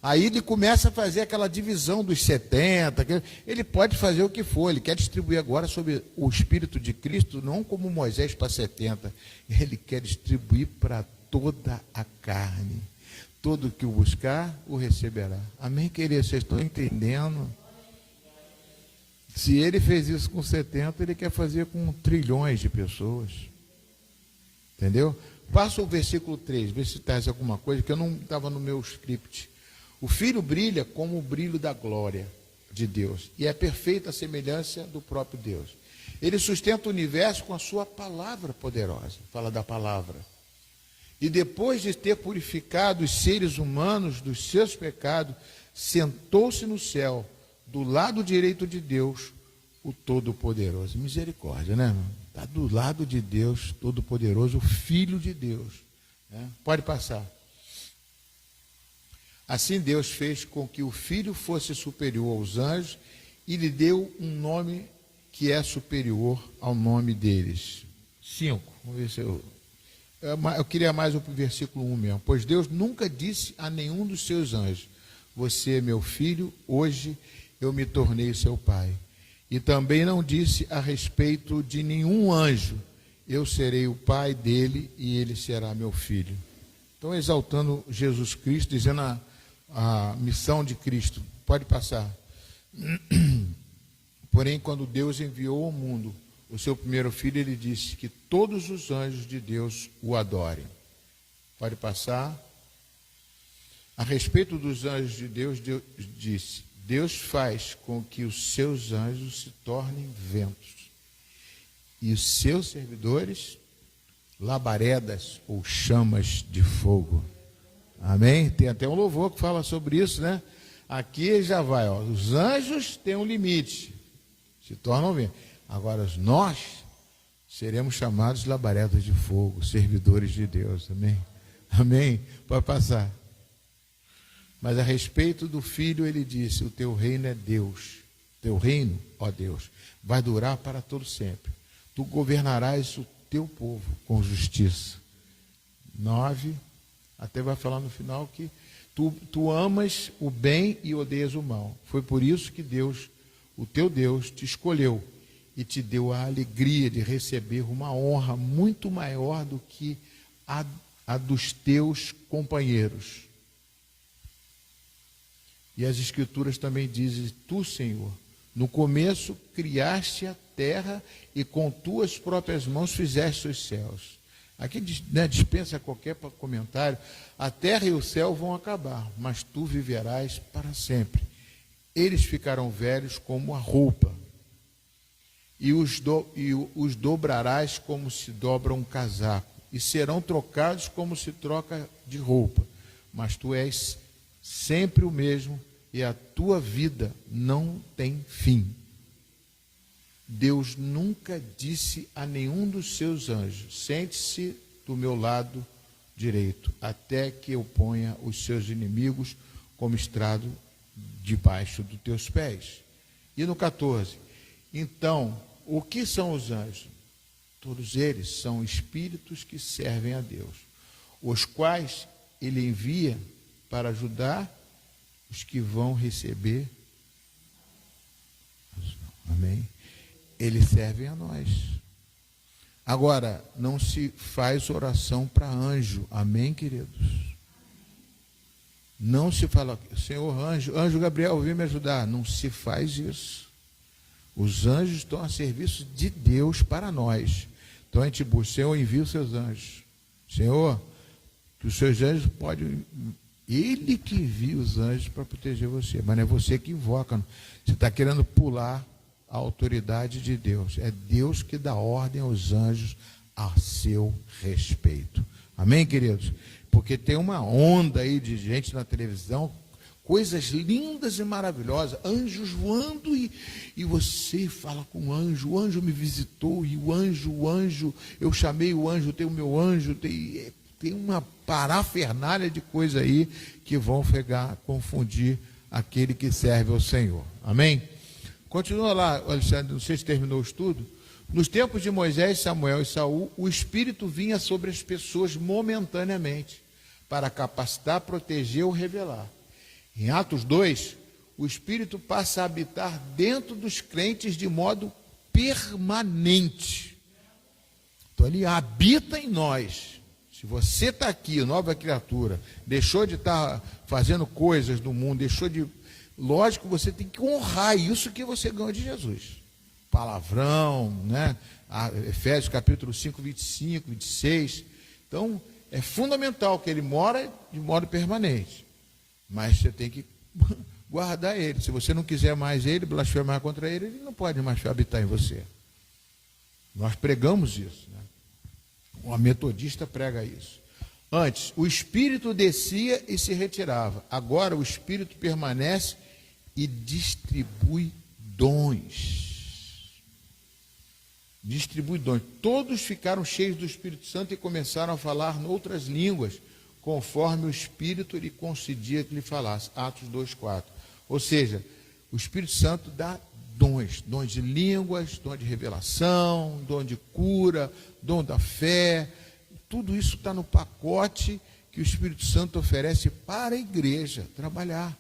S1: Aí ele começa a fazer aquela divisão dos 70, ele pode fazer o que for, ele quer distribuir agora sobre o Espírito de Cristo, não como Moisés para 70, ele quer distribuir para toda a carne. Todo que o buscar, o receberá. Amém, queridos? Vocês estão entendendo? Se ele fez isso com 70, ele quer fazer com trilhões de pessoas. Entendeu? Passa o versículo 3, vê se traz alguma coisa, que eu não estava no meu script. O Filho brilha como o brilho da glória de Deus, e é perfeita a semelhança do próprio Deus. Ele sustenta o universo com a sua palavra poderosa, fala da palavra. E depois de ter purificado os seres humanos dos seus pecados, sentou-se no céu, do lado direito de Deus, o Todo-Poderoso. Misericórdia, né, irmão? Está do lado de Deus, Todo-Poderoso, o Filho de Deus. Né? Pode passar. Assim Deus fez com que o Filho fosse superior aos anjos e lhe deu um nome que é superior ao nome deles. 5. Vamos ver se eu queria mais o versículo 1 mesmo. Pois Deus nunca disse a nenhum dos seus anjos: você é meu filho, hoje eu me tornei seu pai. E também não disse a respeito de nenhum anjo: eu serei o pai dele e ele será meu filho. Então, exaltando Jesus Cristo, dizendo a missão de Cristo. Pode passar. Porém, quando Deus enviou ao mundo o seu primeiro filho, ele disse que todos os anjos de Deus o adorem. Pode passar. A respeito dos anjos de Deus, Deus disse: Deus faz com que os seus anjos se tornem ventos, e os seus servidores, labaredas ou chamas de fogo. Amém? Tem até um louvor que fala sobre isso, né? Aqui já vai, ó. Os anjos têm um limite, se tornam ventos. Agora, nós seremos chamados labaredas de fogo, servidores de Deus. Amém? Amém? Pode passar. Mas a respeito do Filho, ele disse: o teu reino é Deus. Teu reino, ó Deus, vai durar para todo sempre. Tu governarás o teu povo com justiça. 9, até vai falar no final que tu amas o bem e odeias o mal. Foi por isso que Deus, o teu Deus, te escolheu e te deu a alegria de receber uma honra muito maior do que a dos teus companheiros. E as Escrituras também dizem: tu, Senhor, no começo criaste a terra e com tuas próprias mãos fizeste os céus. Aqui, né, dispensa qualquer comentário. A terra e o céu vão acabar, mas tu viverás para sempre. Eles ficarão velhos como a roupa, e os dobrarás como se dobra um casaco, e serão trocados como se troca de roupa. Mas tu és sempre o mesmo, e a tua vida não tem fim. Deus nunca disse a nenhum dos seus anjos: sente-se do meu lado direito, até que eu ponha os seus inimigos como estrado debaixo dos teus pés. E no 14, então, o que são os anjos? Todos eles são espíritos que servem a Deus, os quais ele envia para ajudar os que vão receber. Amém? Eles servem a nós. Agora, não se faz oração para anjo. Amém, queridos? Não se fala, Senhor, anjo Gabriel, vem me ajudar. Não se faz isso. Os anjos estão a serviço de Deus para nós. Então a gente busca, Senhor, envia os seus anjos. Senhor, que os seus anjos podem... Ele que envia os anjos para proteger você, mas não é você que invoca. Você está querendo pular a autoridade de Deus. É Deus que dá ordem aos anjos a seu respeito. Amém, queridos? Porque tem uma onda aí de gente na televisão, coisas lindas e maravilhosas, anjos voando, e você fala com o anjo me visitou, e o anjo, eu chamei o anjo, tem o meu anjo, tem uma parafernália de coisa aí que vão confundir aquele que serve ao Senhor. Amém? Continua lá, Alexandre, não sei se terminou o estudo. Nos tempos de Moisés, Samuel e Saul, o Espírito vinha sobre as pessoas momentaneamente, para capacitar, proteger ou revelar. Em Atos 2, o Espírito passa a habitar dentro dos crentes de modo permanente. Então ele habita em nós. Se você está aqui, nova criatura, deixou de estar fazendo coisas do mundo, lógico, você tem que honrar isso que você ganhou de Jesus. Palavrão, né? Efésios capítulo 5, 25, 26. Então, é fundamental que ele mora de modo permanente. Mas você tem que guardar ele. Se você não quiser mais ele, blasfemar contra ele, ele não pode mais habitar em você. Nós pregamos isso, né? O metodista prega isso. Antes, o Espírito descia e se retirava. Agora o Espírito permanece e distribui dons. Distribui dons. Todos ficaram cheios do Espírito Santo e começaram a falar noutras línguas, conforme o Espírito lhe concedia que lhe falasse. Atos 2:4. Ou seja, o Espírito Santo dá dons de línguas, dom de revelação, dom de cura, dom da fé. Tudo isso está no pacote que o Espírito Santo oferece para a igreja trabalhar.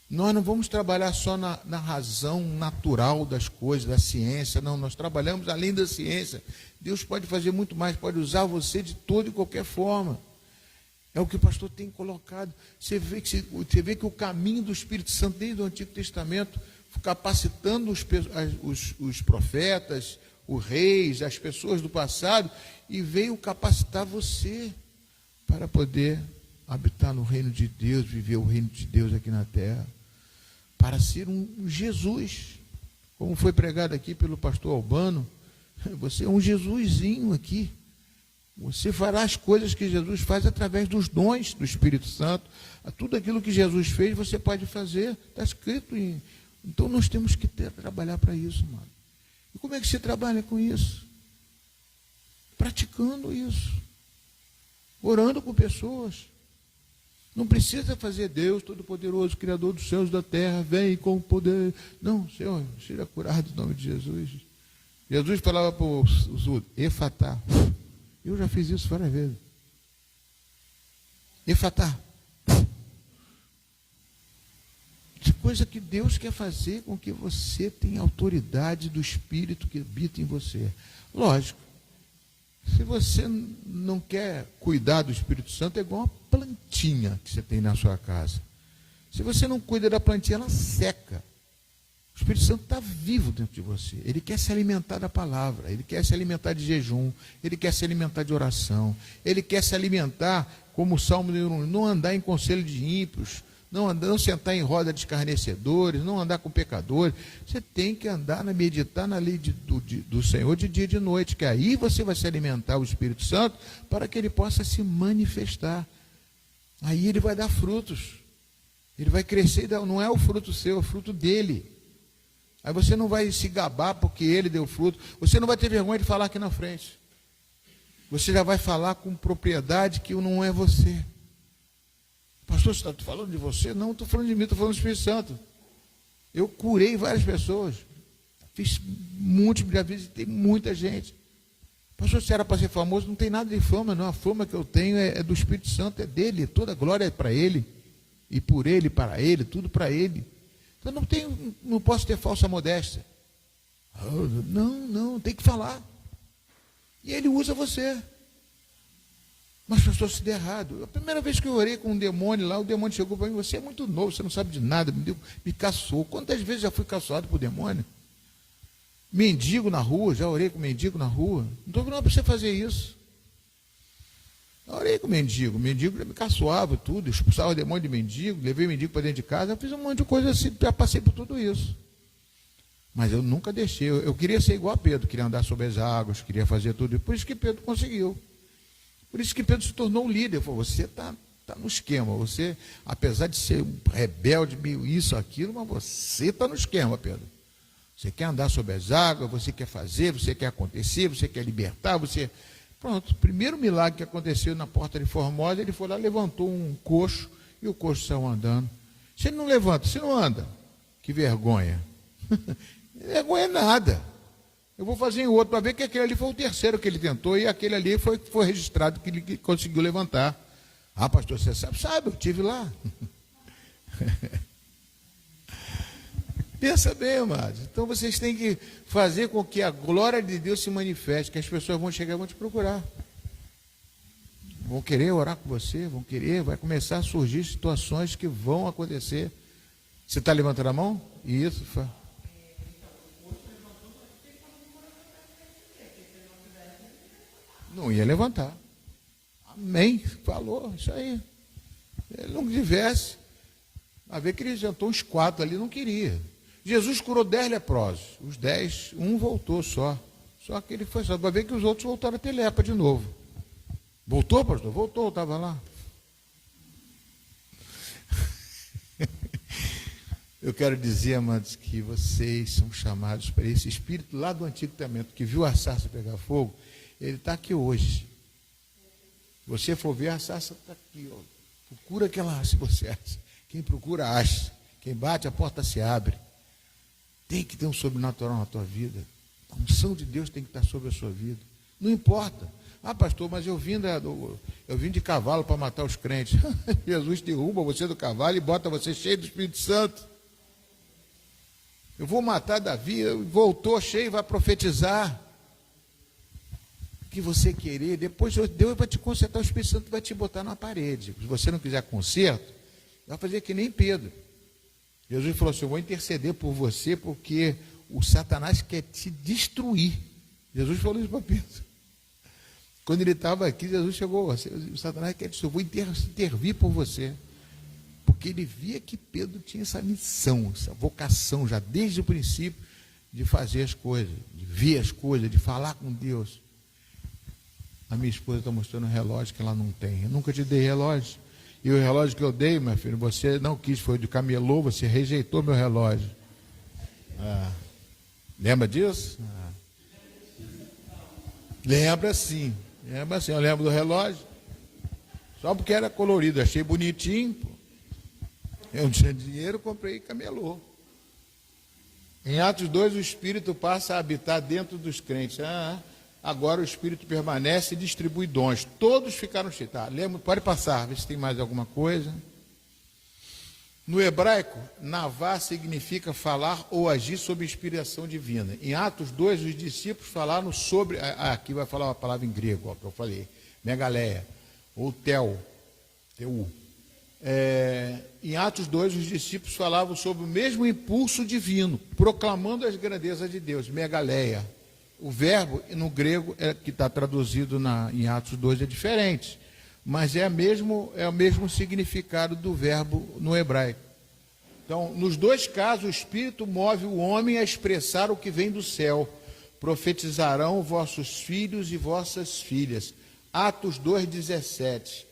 S1: Nós não vamos trabalhar só na razão natural das coisas, da ciência, não, nós trabalhamos além da ciência. Deus pode fazer muito mais, pode usar você de toda e qualquer forma. É o que o pastor tem colocado. Você vê que o caminho do Espírito Santo desde o Antigo Testamento, capacitando os profetas, os reis, as pessoas do passado, e veio capacitar você para poder habitar no reino de Deus, viver o reino de Deus aqui na terra, para ser um Jesus, como foi pregado aqui pelo pastor Albano. Você é um Jesusinho aqui. Você fará as coisas que Jesus faz através dos dons do Espírito Santo. Tudo aquilo que Jesus fez, você pode fazer. Está escrito em... Então nós temos que trabalhar para isso, mano. E como é que você trabalha com isso? Praticando isso. Orando com pessoas. Não precisa fazer Deus Todo-Poderoso, Criador dos céus e da terra, vem com o poder. Não, Senhor, seja curado em nome de Jesus. Jesus falava para o surdo, Efatá. Eu já fiz isso várias vezes. Efatá. Coisa que Deus quer fazer com que você tenha autoridade do Espírito que habita em você. Lógico, se você não quer cuidar do Espírito Santo, é igual uma plantinha que você tem na sua casa. Se você não cuida da plantinha, ela seca. O Espírito Santo está vivo dentro de você. Ele quer se alimentar da palavra, ele quer se alimentar de jejum, ele quer se alimentar de oração, ele quer se alimentar, como o Salmo número 1, não andar em conselho de ímpios, não sentar em roda de escarnecedores, não andar com pecadores. Você tem que andar, meditar na lei do Senhor de dia e de noite, que aí você vai se alimentar o Espírito Santo para que ele possa se manifestar. Aí ele vai dar frutos. Ele vai crescer, não é o fruto seu, é o fruto dele. Aí você não vai se gabar porque ele deu fruto. Você não vai ter vergonha de falar aqui na frente. Você já vai falar com propriedade que não é você. Pastor, você está falando de você? Não, estou falando de mim, estou falando do Espírito Santo. Eu curei várias pessoas. Fiz muitos, já visitei muita gente. Pastor, se era para ser famoso, não tem nada de fama, não. A fama que eu tenho é do Espírito Santo, é dele. Toda a glória é para ele. E por ele, para ele, tudo para ele. Então não posso ter falsa modéstia. Não, tem que falar. E ele usa você. Mas pastor, se der errado. A primeira vez que eu orei com um demônio lá, o demônio chegou para mim: você é muito novo, você não sabe de nada, me caçou. Quantas vezes já fui caçoado por demônio? Mendigo na rua, já orei com mendigo na rua. Não estou falando para você fazer isso. Eu orei com mendigo me caçoava tudo, expulsava o demônio de mendigo, levei mendigo para dentro de casa, eu fiz um monte de coisa assim, já passei por tudo isso. Mas eu nunca deixei, eu queria ser igual a Pedro, queria andar sobre as águas, queria fazer tudo, por isso que Pedro conseguiu. Por isso que Pedro se tornou um líder. Ele falou: você está no esquema, você, apesar de ser um rebelde, meio isso, aquilo, mas você está no esquema, Pedro. Você quer andar sobre as águas, você quer fazer, você quer acontecer, você quer libertar, você... Pronto, o primeiro milagre que aconteceu na porta de Formosa, ele foi lá, levantou um coxo, e o coxo saiu andando. Se ele não levanta, se não anda, que vergonha. Vergonha nada. Eu vou fazer em outro, para ver que aquele ali foi o terceiro que ele tentou, e aquele ali foi registrado que ele conseguiu levantar. Ah, pastor, você sabe? Sabe, eu estive lá. Pensa bem, amados. Então vocês têm que fazer com que a glória de Deus se manifeste, que as pessoas vão chegar e vão te procurar. Vão querer orar com você, vai começar a surgir situações que vão acontecer. Você está levantando a mão? Isso, não ia levantar. Amém. Falou, isso aí. Ele não tivesse. A ver que ele jantou uns 4 ali, não queria. Jesus curou 10 leprosos. Os 10, um voltou só. Só que ele foi só. Para ver que os outros voltaram a ter lepra de novo. Voltou, pastor? Voltou, estava lá. Eu quero dizer, amados, que vocês são chamados para esse espírito lá do Antigo Testamento, que viu a sarça pegar fogo. Ele está aqui hoje. Se você for ver, a sarça está aqui. Ó. Procura que ela acha, você acha. Quem procura, acha. Quem bate, a porta se abre. Tem que ter um sobrenatural na tua vida. A unção de Deus tem que estar sobre a sua vida. Não importa. Ah, pastor, mas eu vim de cavalo para matar os crentes. Jesus derruba você do cavalo e bota você cheio do Espírito Santo. Eu vou matar Davi, voltou cheio, vai profetizar. Que você querer, depois Deus vai te consertar, o Espírito Santo vai te botar na parede. Se você não quiser conserto, vai fazer que nem Pedro. Jesus falou assim: eu vou interceder por você, porque o Satanás quer te destruir. Jesus falou isso para Pedro. Quando ele estava aqui, Jesus chegou: o Satanás quer te destruir, eu vou intervir por você. Porque ele via que Pedro tinha essa missão, essa vocação, já desde o princípio, de fazer as coisas, de ver as coisas, de falar com Deus. A minha esposa está mostrando um relógio que ela não tem. Eu nunca te dei relógio. E o relógio que eu dei, meu filho, você não quis, foi de camelô, você rejeitou meu relógio. Lembra disso? Lembra sim. Eu lembro do relógio. Só porque era colorido, achei bonitinho. Pô. Eu não tinha dinheiro, comprei camelô. Em Atos 2, o Espírito passa a habitar dentro dos crentes. Agora o Espírito permanece e distribui dons. Todos ficaram cheios. Lembra? Pode passar, ver se tem mais alguma coisa. No hebraico, navá significa falar ou agir sob inspiração divina. Em Atos 2, os discípulos falaram sobre... aqui vai falar uma palavra em grego, que eu falei. Megaleia, ou teu. Em Atos 2, os discípulos falavam sobre o mesmo impulso divino, proclamando as grandezas de Deus. Megaleia. O verbo, no grego, que está traduzido em Atos 2, é diferente. mas é o mesmo significado do verbo no hebraico. Então, nos dois casos, o Espírito move o homem a expressar o que vem do céu. Profetizarão vossos filhos e vossas filhas. Atos 2,17,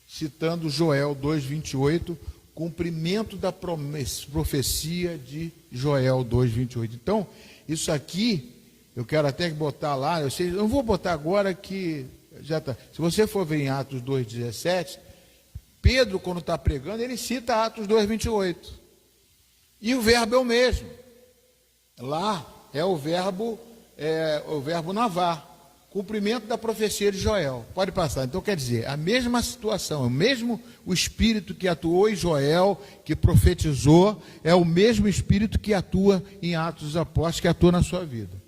S1: citando Joel 2,28, cumprimento da profecia de Joel 2,28. Então, isso aqui, eu quero até botar lá, eu não vou botar agora que já está. Se você for ver em Atos 2,17, Pedro, quando está pregando, ele cita Atos 2,28. E o verbo é o mesmo. Lá é o verbo navar, cumprimento da profecia de Joel. Pode passar. Então, quer dizer, a mesma situação, o Espírito que atuou em Joel, que profetizou, é o mesmo Espírito que atua em Atos dos Apóstolos, que atua na sua vida.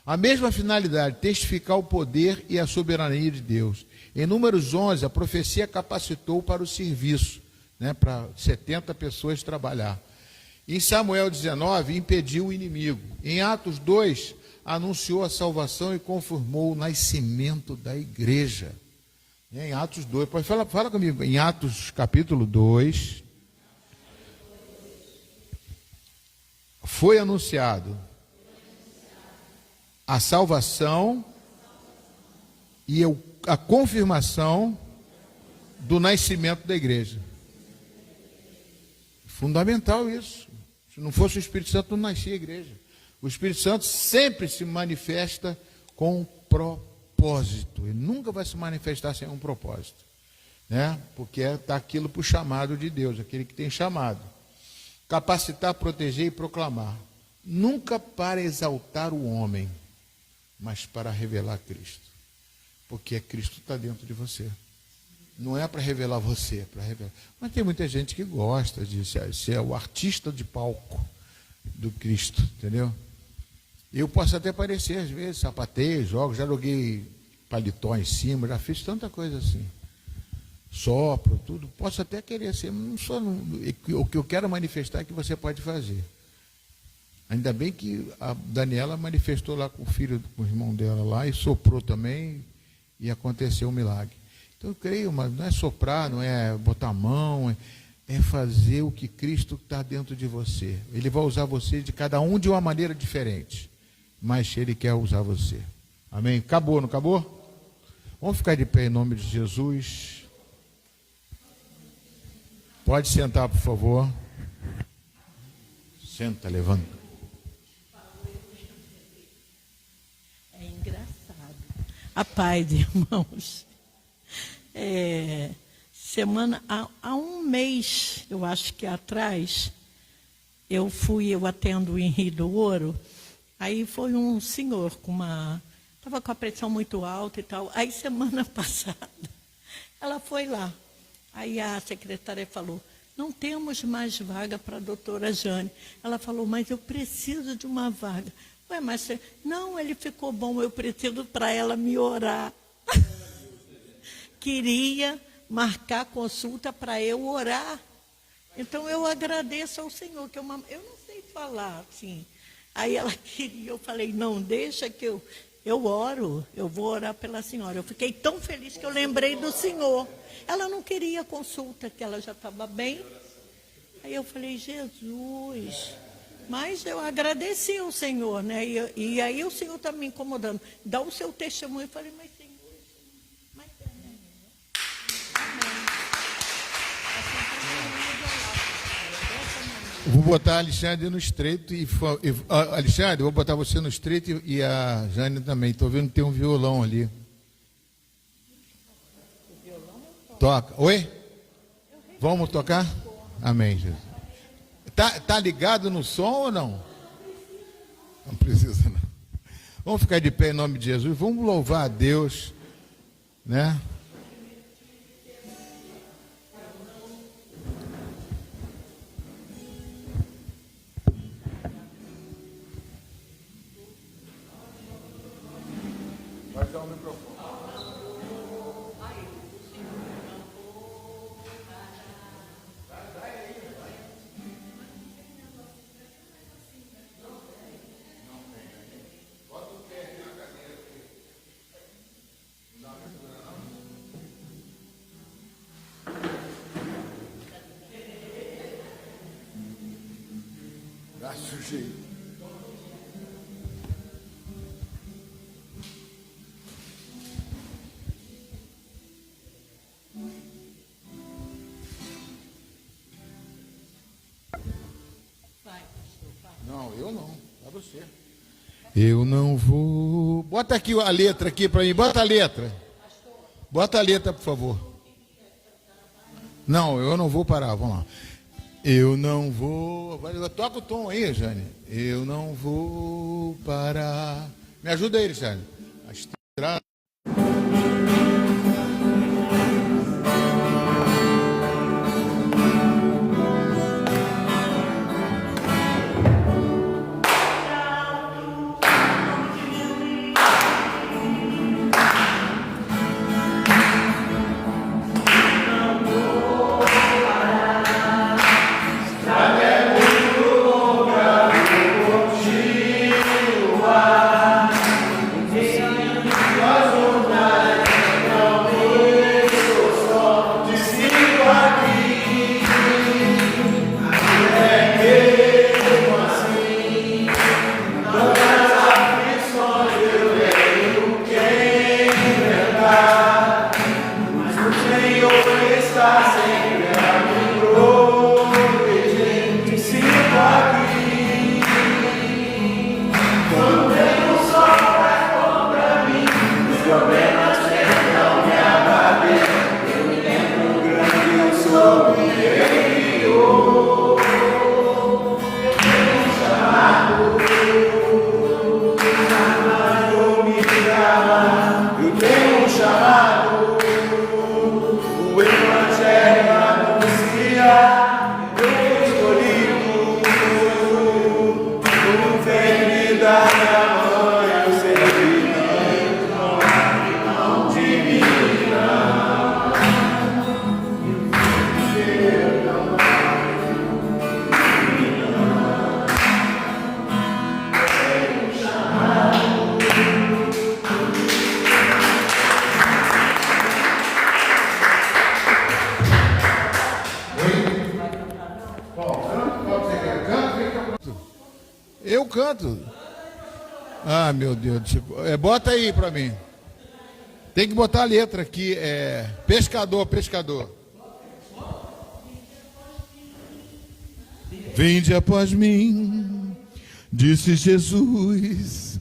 S1: A mesma finalidade, testificar o poder e a soberania de Deus. Em Números 11, a profecia capacitou para o serviço, né, para 70 pessoas trabalhar. Em Samuel 19, impediu o inimigo. Em Atos 2, anunciou a salvação e confirmou o nascimento da igreja. Em Atos 2, pode fala comigo, em Atos capítulo 2, foi anunciado a salvação e a confirmação do nascimento da igreja. Fundamental isso. Se não fosse o Espírito Santo, não nascia a igreja. O Espírito Santo sempre se manifesta com propósito. Ele nunca vai se manifestar sem um propósito, né? Porque está aquilo para o chamado de Deus, aquele que tem chamado. Capacitar, proteger e proclamar. Nunca para exaltar o homem, mas para revelar Cristo. Porque Cristo está dentro de você. Não é para revelar você, é para revelar. Mas tem muita gente que gosta disso, ser o artista de palco do Cristo, entendeu? Eu posso até parecer, às vezes, sapateio, jogo, já joguei paletó em cima, já fiz tanta coisa assim. Sopro, tudo. Posso até querer ser, não sou. O que eu quero manifestar é que você pode fazer. Ainda bem que a Daniela manifestou lá com o filho, com o irmão dela lá, e soprou também, e aconteceu um milagre. Então eu creio, mas não é soprar, não é botar a mão, é fazer o que Cristo está dentro de você. Ele vai usar você de cada um de uma maneira diferente, mas Ele quer usar você. Amém? Acabou, não acabou? Vamos ficar de pé em nome de Jesus. Pode sentar, por favor. Senta, levanta.
S2: É engraçado. A paz, irmãos. Há um mês, eu acho que atrás, eu atendo em Rio do Ouro, aí foi um senhor estava com a pressão muito alta e tal, aí semana passada, ela foi lá, aí a secretária falou, não temos mais vaga para a doutora Jane. Ela falou, mas eu preciso de uma vaga. Ué, mas não, ele ficou bom, eu preciso para ela me orar. Queria marcar consulta para eu orar. Então eu agradeço ao Senhor, que eu não sei falar assim. Aí ela queria, eu falei, não, deixa que eu oro, eu vou orar pela senhora. Eu fiquei tão feliz que eu lembrei do Senhor. Ela não queria consulta, que ela já estava bem. Aí eu falei, Jesus, mas eu agradeci ao Senhor, né? E aí o Senhor está me incomodando. Dá o seu testemunho. Eu falei, mas Senhor, mas é, né?
S1: Vou botar a Alexandre no estreito Alexandre, vou botar você no estreito e a Jane também. Estou vendo que tem um violão ali. Toca. Oi? Vamos tocar? Amém, Jesus. Tá ligado no som ou não? Não precisa, não. Vamos ficar de pé em nome de Jesus. Vamos louvar a Deus, né? Vai dar o microfone. sujei. Não, eu não. É você. Eu não vou. Bota aqui a letra aqui para mim. Bota a letra. Bota a letra, por favor. Não, eu não vou parar. Vamos lá. Eu não vou. Toca o tom aí, Jane. Eu não vou parar. Me ajuda aí, Jane. A estrada. Eu canto. Ah, meu Deus. Bota aí para mim. Tem que botar a letra aqui. Pescador, pescador. Vinde após mim, disse Jesus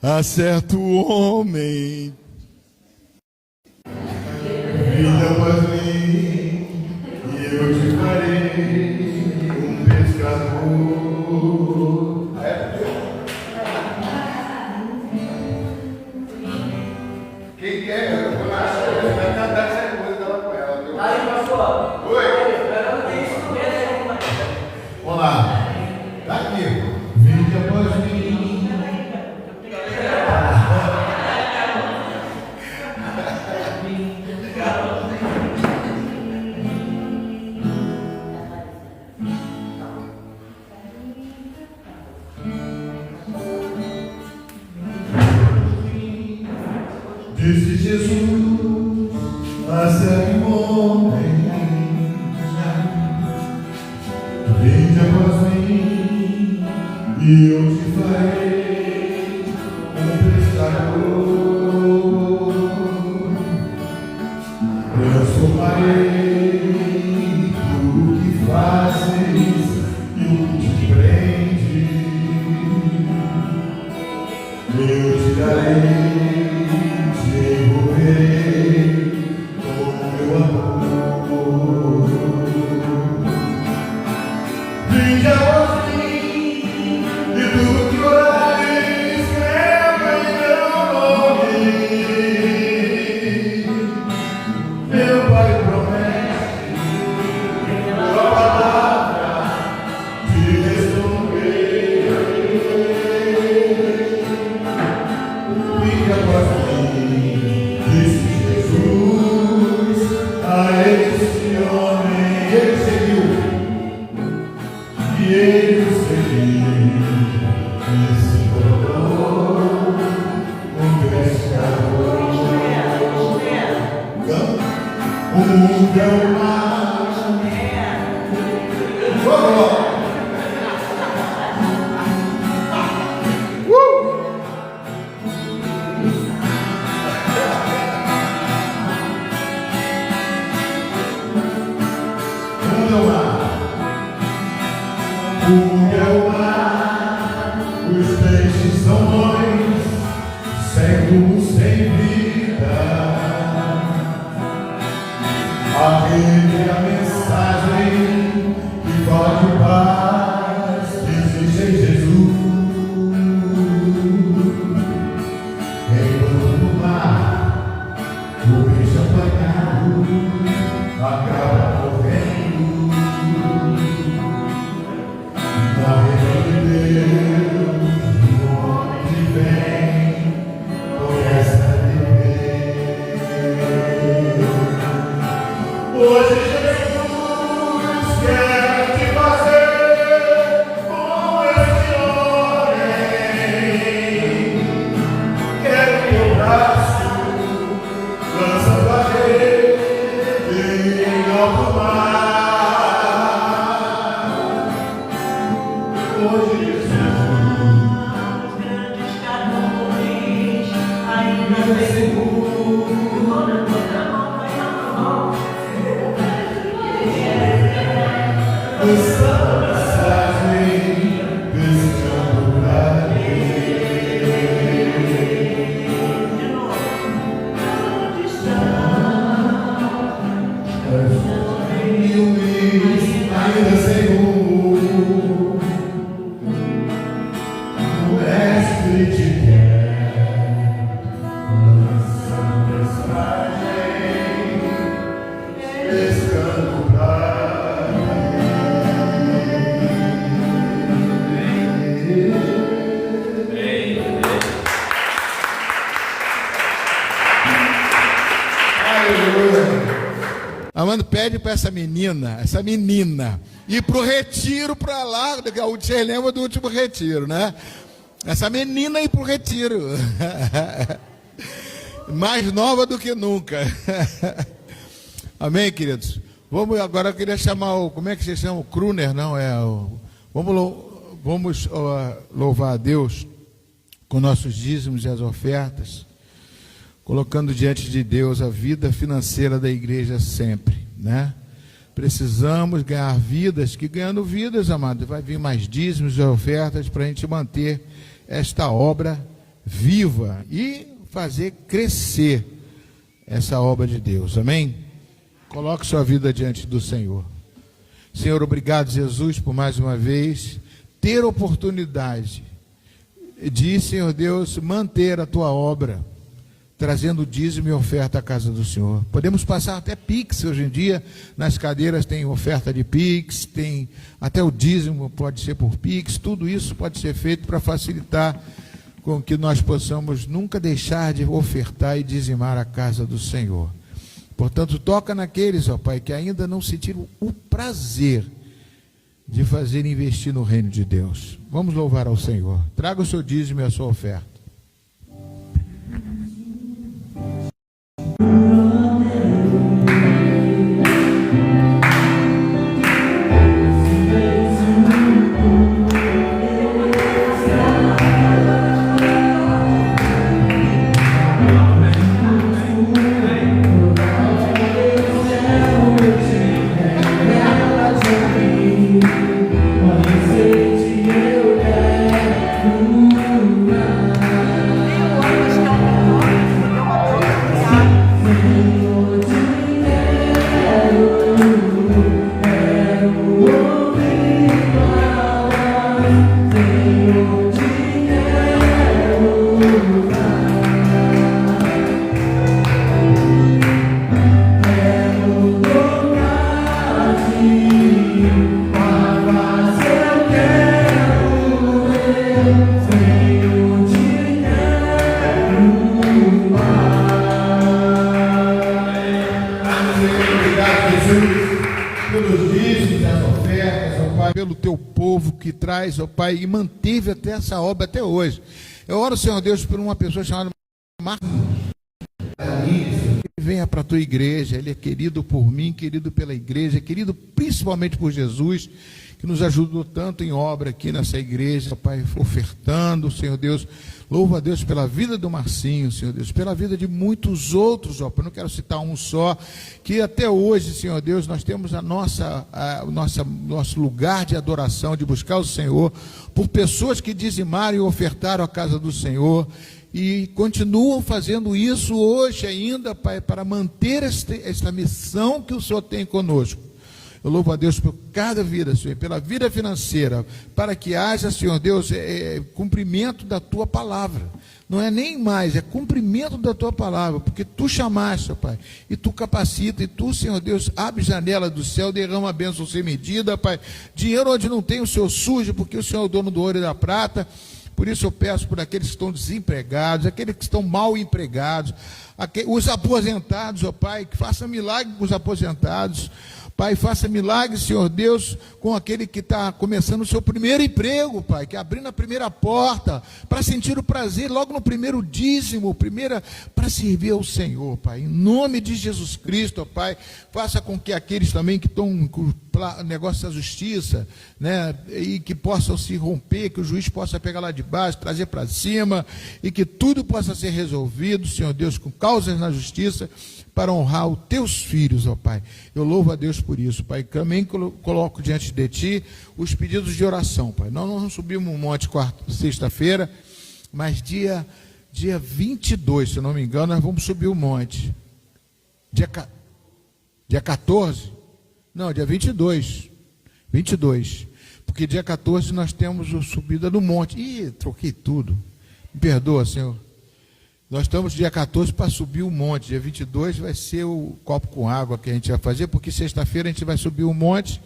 S1: a certo homem. Vinde após mim, e eu te farei um pescador. Quem quer? Eu vou lá. Vai cantar essa coisa dela com ela. Viu? Aí, pastor. Oi. Eu tenho instrumento. Vamos lá. Tá aqui. Vinde após mim. Disse Jesus a certo homem: vinde após mim, e eu te farei um pescador. Transformarei tudo o que fazes e o que te prende. Eu te darei, te envolverei com o meu amor. Vinde após mim, e tu
S3: O é o mar, os peixes são mães, sem rumo, sem vida. A rede é a mensagem que fala de paz, que existe em Jesus. Enquanto no mar, o peixe apanhado acaba correndo. Na rede de Deus, o homem que vem começa a viver. Hoje Jesus quer te fazer como este homem. Quer o teu braço, lançando a rede em alto mar. Hoje Jesus ainda é seguro. Essa mensagem desejando pra ainda sem rumo, o mestre te quer, lançando mensagem, pescando pra
S1: Amando, pede para essa menina, ir para o retiro para lá. Você lembra do último retiro, né? Essa menina ir para o retiro. Mais nova do que nunca. Amém, queridos? Vamos agora, eu queria chamar o, como é que se chama? O Kruner, não é? Vamos louvar a Deus com nossos dízimos e as ofertas, colocando diante de Deus a vida financeira da igreja sempre, né? Precisamos ganhar vidas, que ganhando vidas, amado, vai vir mais dízimos e ofertas para a gente manter esta obra viva e fazer crescer essa obra de Deus, amém? Coloque sua vida diante do Senhor. Senhor, obrigado, Jesus, por mais uma vez ter oportunidade de, Senhor Deus, manter a tua obra, trazendo dízimo e oferta à casa do Senhor. Podemos passar até Pix, hoje em dia, nas cadeiras tem oferta de Pix, tem até o dízimo pode ser por Pix, tudo isso pode ser feito para facilitar com que nós possamos nunca deixar de ofertar e dizimar a casa do Senhor. Portanto, toca naqueles, ó Pai, que ainda não sentiram o prazer de fazer investir no reino de Deus. Vamos louvar ao Senhor. Traga o seu dízimo e a sua oferta. Pelo teu povo que traz, ó Pai, e manteve até essa obra até hoje. Eu oro, Senhor Deus, por uma pessoa chamada Marcos, que venha para a tua igreja. Ele é querido por mim, querido pela igreja, querido principalmente por Jesus, que nos ajudou tanto em obra aqui nessa igreja, Pai, ofertando, Senhor Deus. Louvo a Deus pela vida do Marcinho, Senhor Deus, pela vida de muitos outros, ó Pai, não quero citar um só, que até hoje, Senhor Deus, nós temos nosso lugar de adoração, de buscar o Senhor, por pessoas que dizimaram e ofertaram a casa do Senhor, e continuam fazendo isso hoje ainda, Pai, para manter esta missão que o Senhor tem conosco. Eu louvo a Deus por cada vida, Senhor, pela vida financeira, para que haja, Senhor Deus, cumprimento da Tua palavra. Não é nem mais, é cumprimento da Tua palavra, porque Tu chamaste, Pai, e Tu capacita, e Tu, Senhor Deus, abre janela do céu, derrama a bênção sem medida, Pai. Dinheiro onde não tem, o Senhor surge, porque o Senhor é o dono do ouro e da prata. Por isso eu peço por aqueles que estão desempregados, aqueles que estão mal empregados, os aposentados, ó Pai, que faça milagre com os aposentados. Pai, faça milagre, Senhor Deus, com aquele que está começando o seu primeiro emprego, Pai, que abrindo a primeira porta, para sentir o prazer logo no primeiro dízimo, para servir ao Senhor, Pai. Em nome de Jesus Cristo, ó Pai, faça com que aqueles também que estão com o negócio da justiça, né, e que possam se romper, que o juiz possa pegar lá de baixo, trazer para cima, e que tudo possa ser resolvido, Senhor Deus, com causas na justiça, para honrar os teus filhos, ó Pai. Eu louvo a Deus por isso, Pai. Também coloco diante de Ti os pedidos de oração, Pai. Nós não subimos um monte sexta-feira, mas dia 22, se eu não me engano, nós vamos subir o monte. Dia 14? Não, dia 22. 22. Porque dia 14 nós temos a subida do monte. Ih, troquei tudo. Me perdoa, Senhor. Nós estamos dia 14 para subir o monte. Dia 22 vai ser o copo com água que a gente vai fazer, porque sexta-feira a gente vai subir o monte.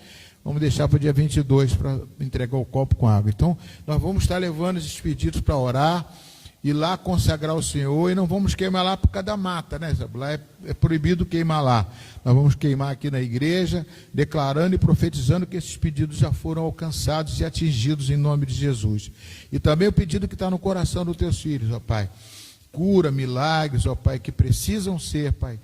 S1: Vamos deixar para o dia 22 para entregar o copo com água. Então, nós vamos estar levando esses pedidos para orar e lá consagrar o Senhor, e não vamos queimar lá por causa da mata, né? Lá é proibido queimar lá. Nós vamos queimar aqui na igreja, declarando e profetizando que esses pedidos já foram alcançados e atingidos em nome de Jesus. E também o pedido que está no coração dos teus filhos, ó Pai. Cura, milagres, ó Pai, que precisam ser, Pai,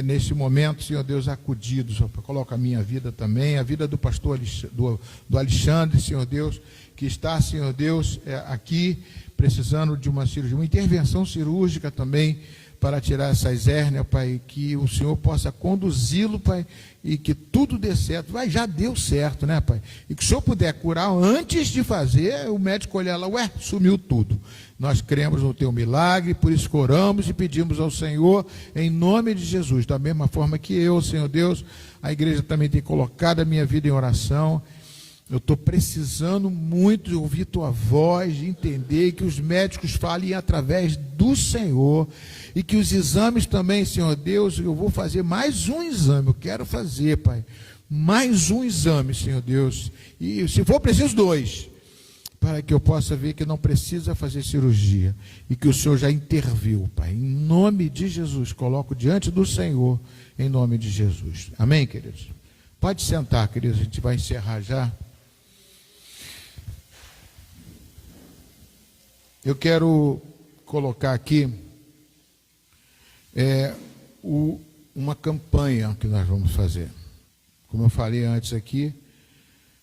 S1: neste momento, Senhor Deus, acudidos, ó Pai. Coloca a minha vida também, a vida do pastor do Alexandre, Senhor Deus, que está, Senhor Deus, aqui, precisando de uma cirurgia, uma intervenção cirúrgica também, para tirar essas hérnias, Pai, que o Senhor possa conduzi-lo, Pai, e que tudo dê certo. Vai, já deu certo, né, Pai? E que o Senhor puder curar antes de fazer, o médico olhar lá, ué, sumiu tudo. Nós cremos no Teu milagre, por isso oramos e pedimos ao Senhor, em nome de Jesus. Da mesma forma que eu, Senhor Deus, a igreja também tem colocado a minha vida em oração. Eu estou precisando muito de ouvir Tua voz, de entender que os médicos falem através do Senhor, e que os exames também, Senhor Deus, eu vou fazer mais um exame, eu quero fazer, Pai, mais um exame, Senhor Deus, e se for preciso 2, para que eu possa ver que não precisa fazer cirurgia, e que o Senhor já interviu, Pai, em nome de Jesus, coloco diante do Senhor, em nome de Jesus, amém, queridos? Pode sentar, queridos, a gente vai encerrar já. Eu quero colocar aqui uma campanha que nós vamos fazer. Como eu falei antes aqui,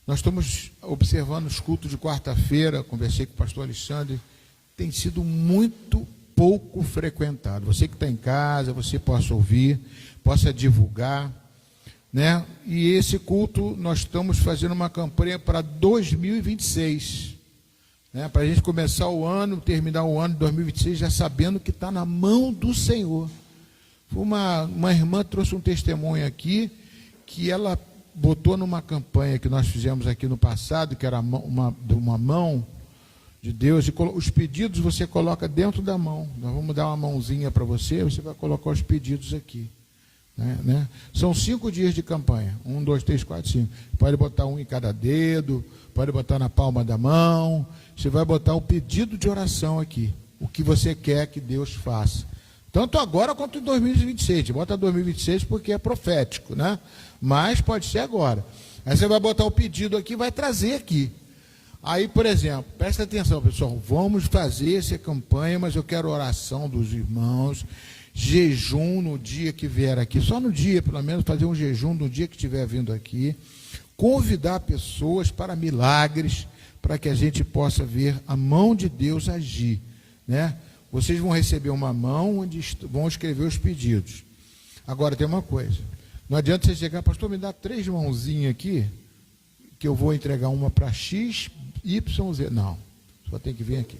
S1: nós estamos observando os cultos de quarta-feira, conversei com o pastor Alexandre, tem sido muito pouco frequentado. Você que está em casa, você possa ouvir, possa divulgar, né? E esse culto, nós estamos fazendo uma campanha para 2026, para a gente começar o ano, terminar o ano de 2026, já sabendo que está na mão do Senhor. Uma irmã trouxe um testemunho aqui, que ela botou numa campanha que nós fizemos aqui no passado, que era uma mão de Deus, e os pedidos você coloca dentro da mão. Nós vamos dar uma mãozinha para você, você vai colocar os pedidos aqui. Né? São 5 dias de campanha, 1, 2, 3, 4, 5. Pode botar um em cada dedo, pode botar na palma da mão. Você vai botar o pedido de oração aqui, o que você quer que Deus faça, tanto agora quanto em 2026. Bota 2026 porque é profético, né? Mas pode ser agora. Aí você vai botar o pedido aqui, vai trazer aqui. Aí, por exemplo, presta atenção, pessoal, vamos fazer essa campanha, mas eu quero oração dos irmãos, jejum no dia que vier aqui, só no dia, pelo menos, fazer um jejum no dia que estiver vindo aqui, convidar pessoas para milagres, para que a gente possa ver a mão de Deus agir, né? Vocês vão receber uma mão onde vão escrever os pedidos. Agora tem uma coisa, não adianta você chegar, pastor, me dá 3 mãozinhas aqui, que eu vou entregar uma para X, Y, Z. Não, só tem que vir aqui.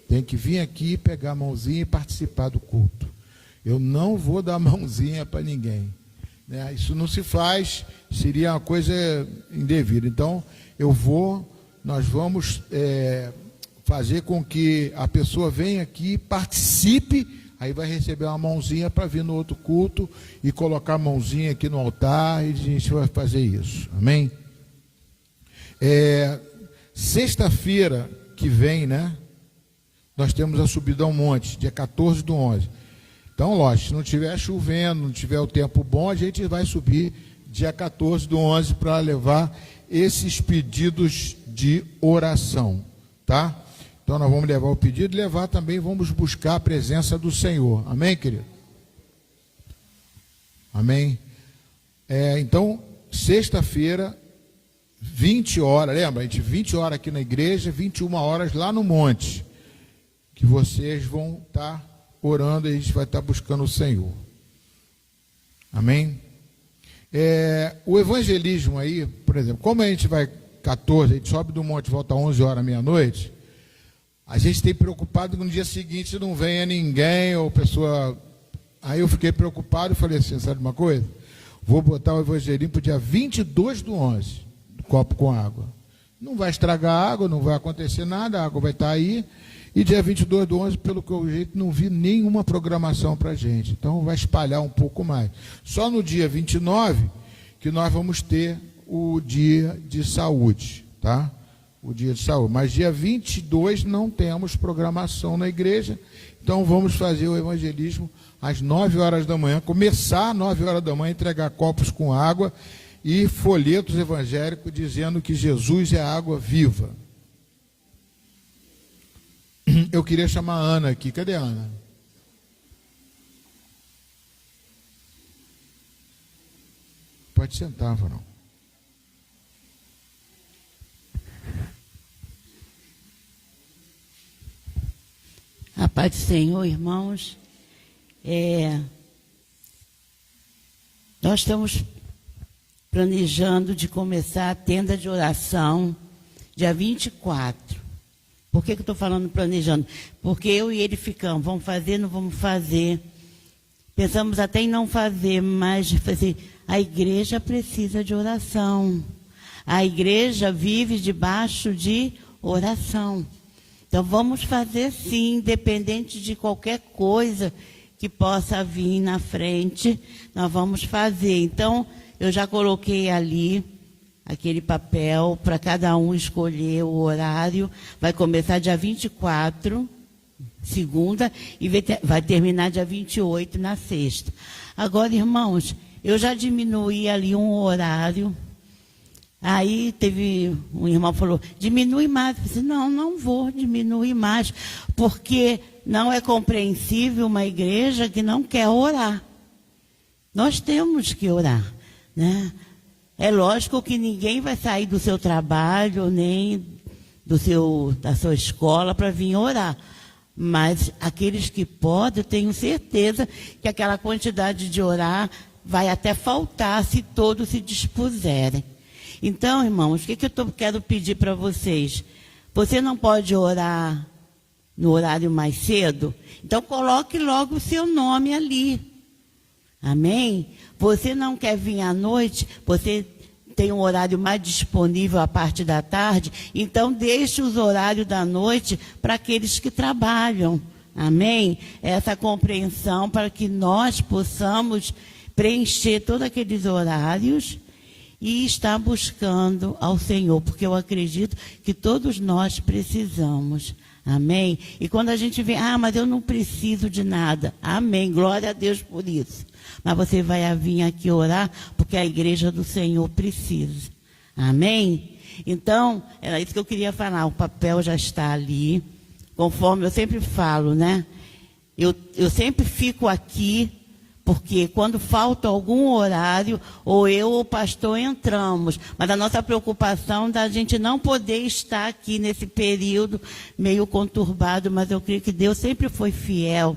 S1: Tem que vir aqui, pegar a mãozinha e participar do culto. Eu não vou dar mãozinha para ninguém, né? Isso não se faz, seria uma coisa indevida. Então, nós vamos fazer com que a pessoa venha aqui, participe, aí vai receber uma mãozinha para vir no outro culto e colocar a mãozinha aqui no altar, e a gente vai fazer isso, amém? Sexta-feira que vem, né, nós temos a subida ao monte, dia 14/11. Então, lógico, se não estiver chovendo, não tiver o tempo bom, a gente vai subir dia 14/11 para levar esses pedidos de oração, tá? Então, nós vamos levar o pedido e levar também, vamos buscar a presença do Senhor. Amém, querido? Amém? Então, sexta-feira, 20 horas, lembra? A gente 20 horas aqui na igreja, 21 horas lá no monte, que vocês vão estar orando e a gente vai estar buscando o Senhor. Amém? O evangelismo aí, por exemplo, como a gente vai 14, a gente sobe do monte, volta 11 horas, meia-noite, a gente tem preocupado que no dia seguinte não venha ninguém, ou pessoa... Aí eu fiquei preocupado e falei assim, sabe uma coisa? Vou botar o evangelismo para o dia 22/11, copo com água. Não vai estragar a água, não vai acontecer nada, a água vai estar aí. E dia 22/11, pelo que eu jeito, não vi nenhuma programação para a gente. Então vai espalhar um pouco mais. Só no dia 29 que nós vamos ter o dia de saúde, tá? O dia de saúde. Mas dia 22 não temos programação na igreja. Então vamos fazer o evangelismo às 9 horas da manhã. Começar às 9 horas da manhã, entregar copos com água e folhetos evangélicos dizendo que Jesus é a água viva. Eu queria chamar a Ana aqui. Cadê a Ana? Pode sentar, varão.
S4: A paz do Senhor, irmãos. Nós estamos planejando de começar a tenda de oração dia 24. Por que eu estou falando planejando? Porque eu e ele ficamos, vamos fazer, não vamos fazer. Pensamos até em não fazer, mas assim, a igreja precisa de oração. A igreja vive debaixo de oração. Então vamos fazer sim, independente de qualquer coisa que possa vir na frente, nós vamos fazer. Então eu já coloquei ali aquele papel para cada um escolher o horário. Vai começar dia 24, segunda, e vai terminar dia 28, na sexta. Agora, irmãos, eu já diminuí ali um horário. Aí teve um irmão que falou, diminui mais. Eu disse, não vou diminuir mais, porque não é compreensível uma igreja que não quer orar. Nós temos que orar, né? É lógico que ninguém vai sair do seu trabalho, nem da sua escola para vir orar. Mas aqueles que podem, eu tenho certeza que aquela quantidade de orar vai até faltar se todos se dispuserem. Então, irmãos, o que eu quero pedir para vocês? Você não pode orar no horário mais cedo? Então, coloque logo o seu nome ali. Amém? Você não quer vir à noite? Você tem um horário mais disponível a parte da tarde? Então, deixe os horários da noite para aqueles que trabalham. Amém? Essa compreensão para que nós possamos preencher todos aqueles horários e estar buscando ao Senhor, porque eu acredito que todos nós precisamos. Amém? E quando a gente vê, mas eu não preciso de nada. Amém, glória a Deus por isso. Mas você vai vir aqui orar, porque a igreja do Senhor precisa. Amém? Então, era isso que eu queria falar. O papel já está ali, conforme eu sempre falo, né? Eu sempre fico aqui Porque quando falta algum horário, ou eu ou o pastor entramos. Mas a nossa preocupação da gente não poder estar aqui nesse período meio conturbado, mas eu creio que Deus sempre foi fiel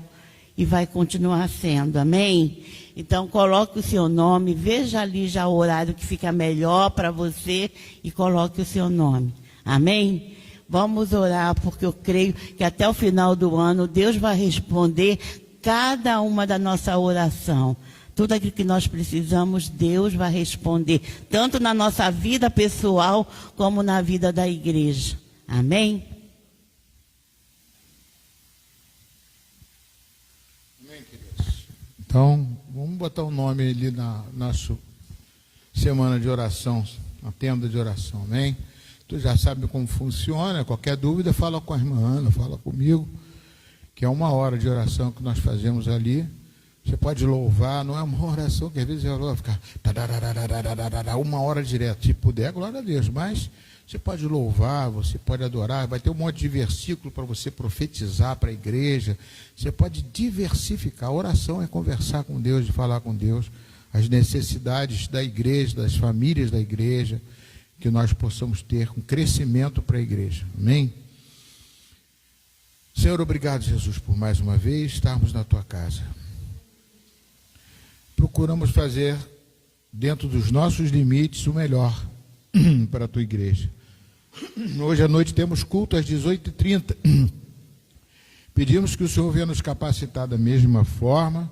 S4: e vai continuar sendo, amém? Então coloque o seu nome, veja ali já o horário que fica melhor para você e coloque o seu nome, amém? Vamos orar, porque eu creio que até o final do ano Deus vai responder cada uma da nossa oração. Tudo aquilo que nós precisamos, Deus vai responder, tanto na nossa vida pessoal, como na vida da igreja. Amém?
S1: Amém, queridos. Então, vamos botar o nome ali na nossa semana de oração, na tenda de oração, amém? Tu já sabe como funciona, qualquer dúvida, fala com a irmã Ana, fala comigo, que é 1 hora de oração que nós fazemos ali. Você pode louvar, não é uma oração que às vezes vai ficar 1 hora direto, se puder, glória a Deus, mas você pode louvar, você pode adorar, vai ter um monte de versículo para você profetizar para a igreja, você pode diversificar. A oração é conversar com Deus, de falar com Deus, as necessidades da igreja, das famílias da igreja, que nós possamos ter um crescimento para a igreja, amém? Senhor, obrigado, Jesus, por mais uma vez estarmos na tua casa. Procuramos fazer, dentro dos nossos limites, o melhor para a tua igreja. Hoje à noite temos culto às 18h30. Pedimos que o Senhor venha nos capacitar da mesma forma,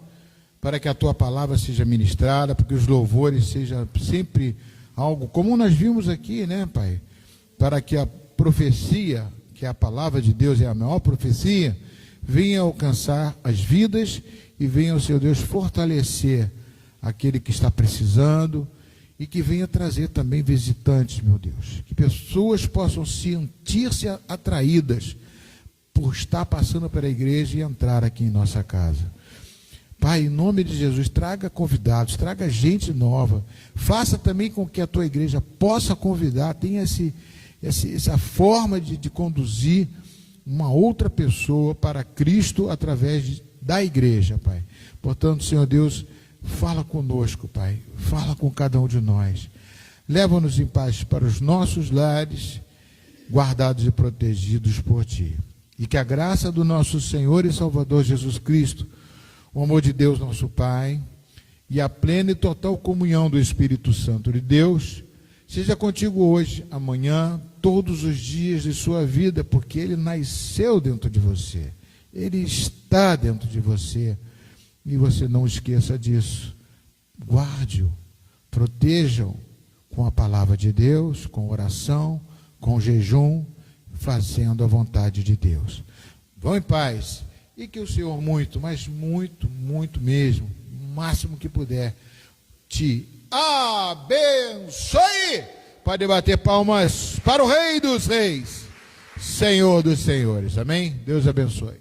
S1: para que a tua palavra seja ministrada, para que os louvores sejam sempre algo como nós vimos aqui, né, Pai? Para que a profecia, que a palavra de Deus é a maior profecia, venha alcançar as vidas e venha, o Senhor Deus, fortalecer aquele que está precisando e que venha trazer também visitantes, meu Deus. Que pessoas possam sentir-se atraídas por estar passando pela igreja e entrar aqui em nossa casa. Pai, em nome de Jesus, traga convidados, traga gente nova. Faça também com que a tua igreja possa convidar, tenha essa forma de conduzir uma outra pessoa para Cristo através da igreja, Pai. Portanto, Senhor Deus, fala conosco, Pai. Fala com cada um de nós. Leva-nos em paz para os nossos lares, guardados e protegidos por Ti. E que a graça do nosso Senhor e Salvador Jesus Cristo, o amor de Deus, nosso Pai, e a plena e total comunhão do Espírito Santo de Deus, seja contigo hoje, amanhã, todos os dias de sua vida, porque Ele nasceu dentro de você. Ele está dentro de você. E você não esqueça disso. Guarde-o, proteja-o com a palavra de Deus, com oração, com jejum, fazendo a vontade de Deus. Vão em paz. E que o Senhor muito, mas muito, muito mesmo, o máximo que puder, te abençoe. Pode bater palmas para o Rei dos Reis, Senhor dos Senhores. Amém? Deus abençoe.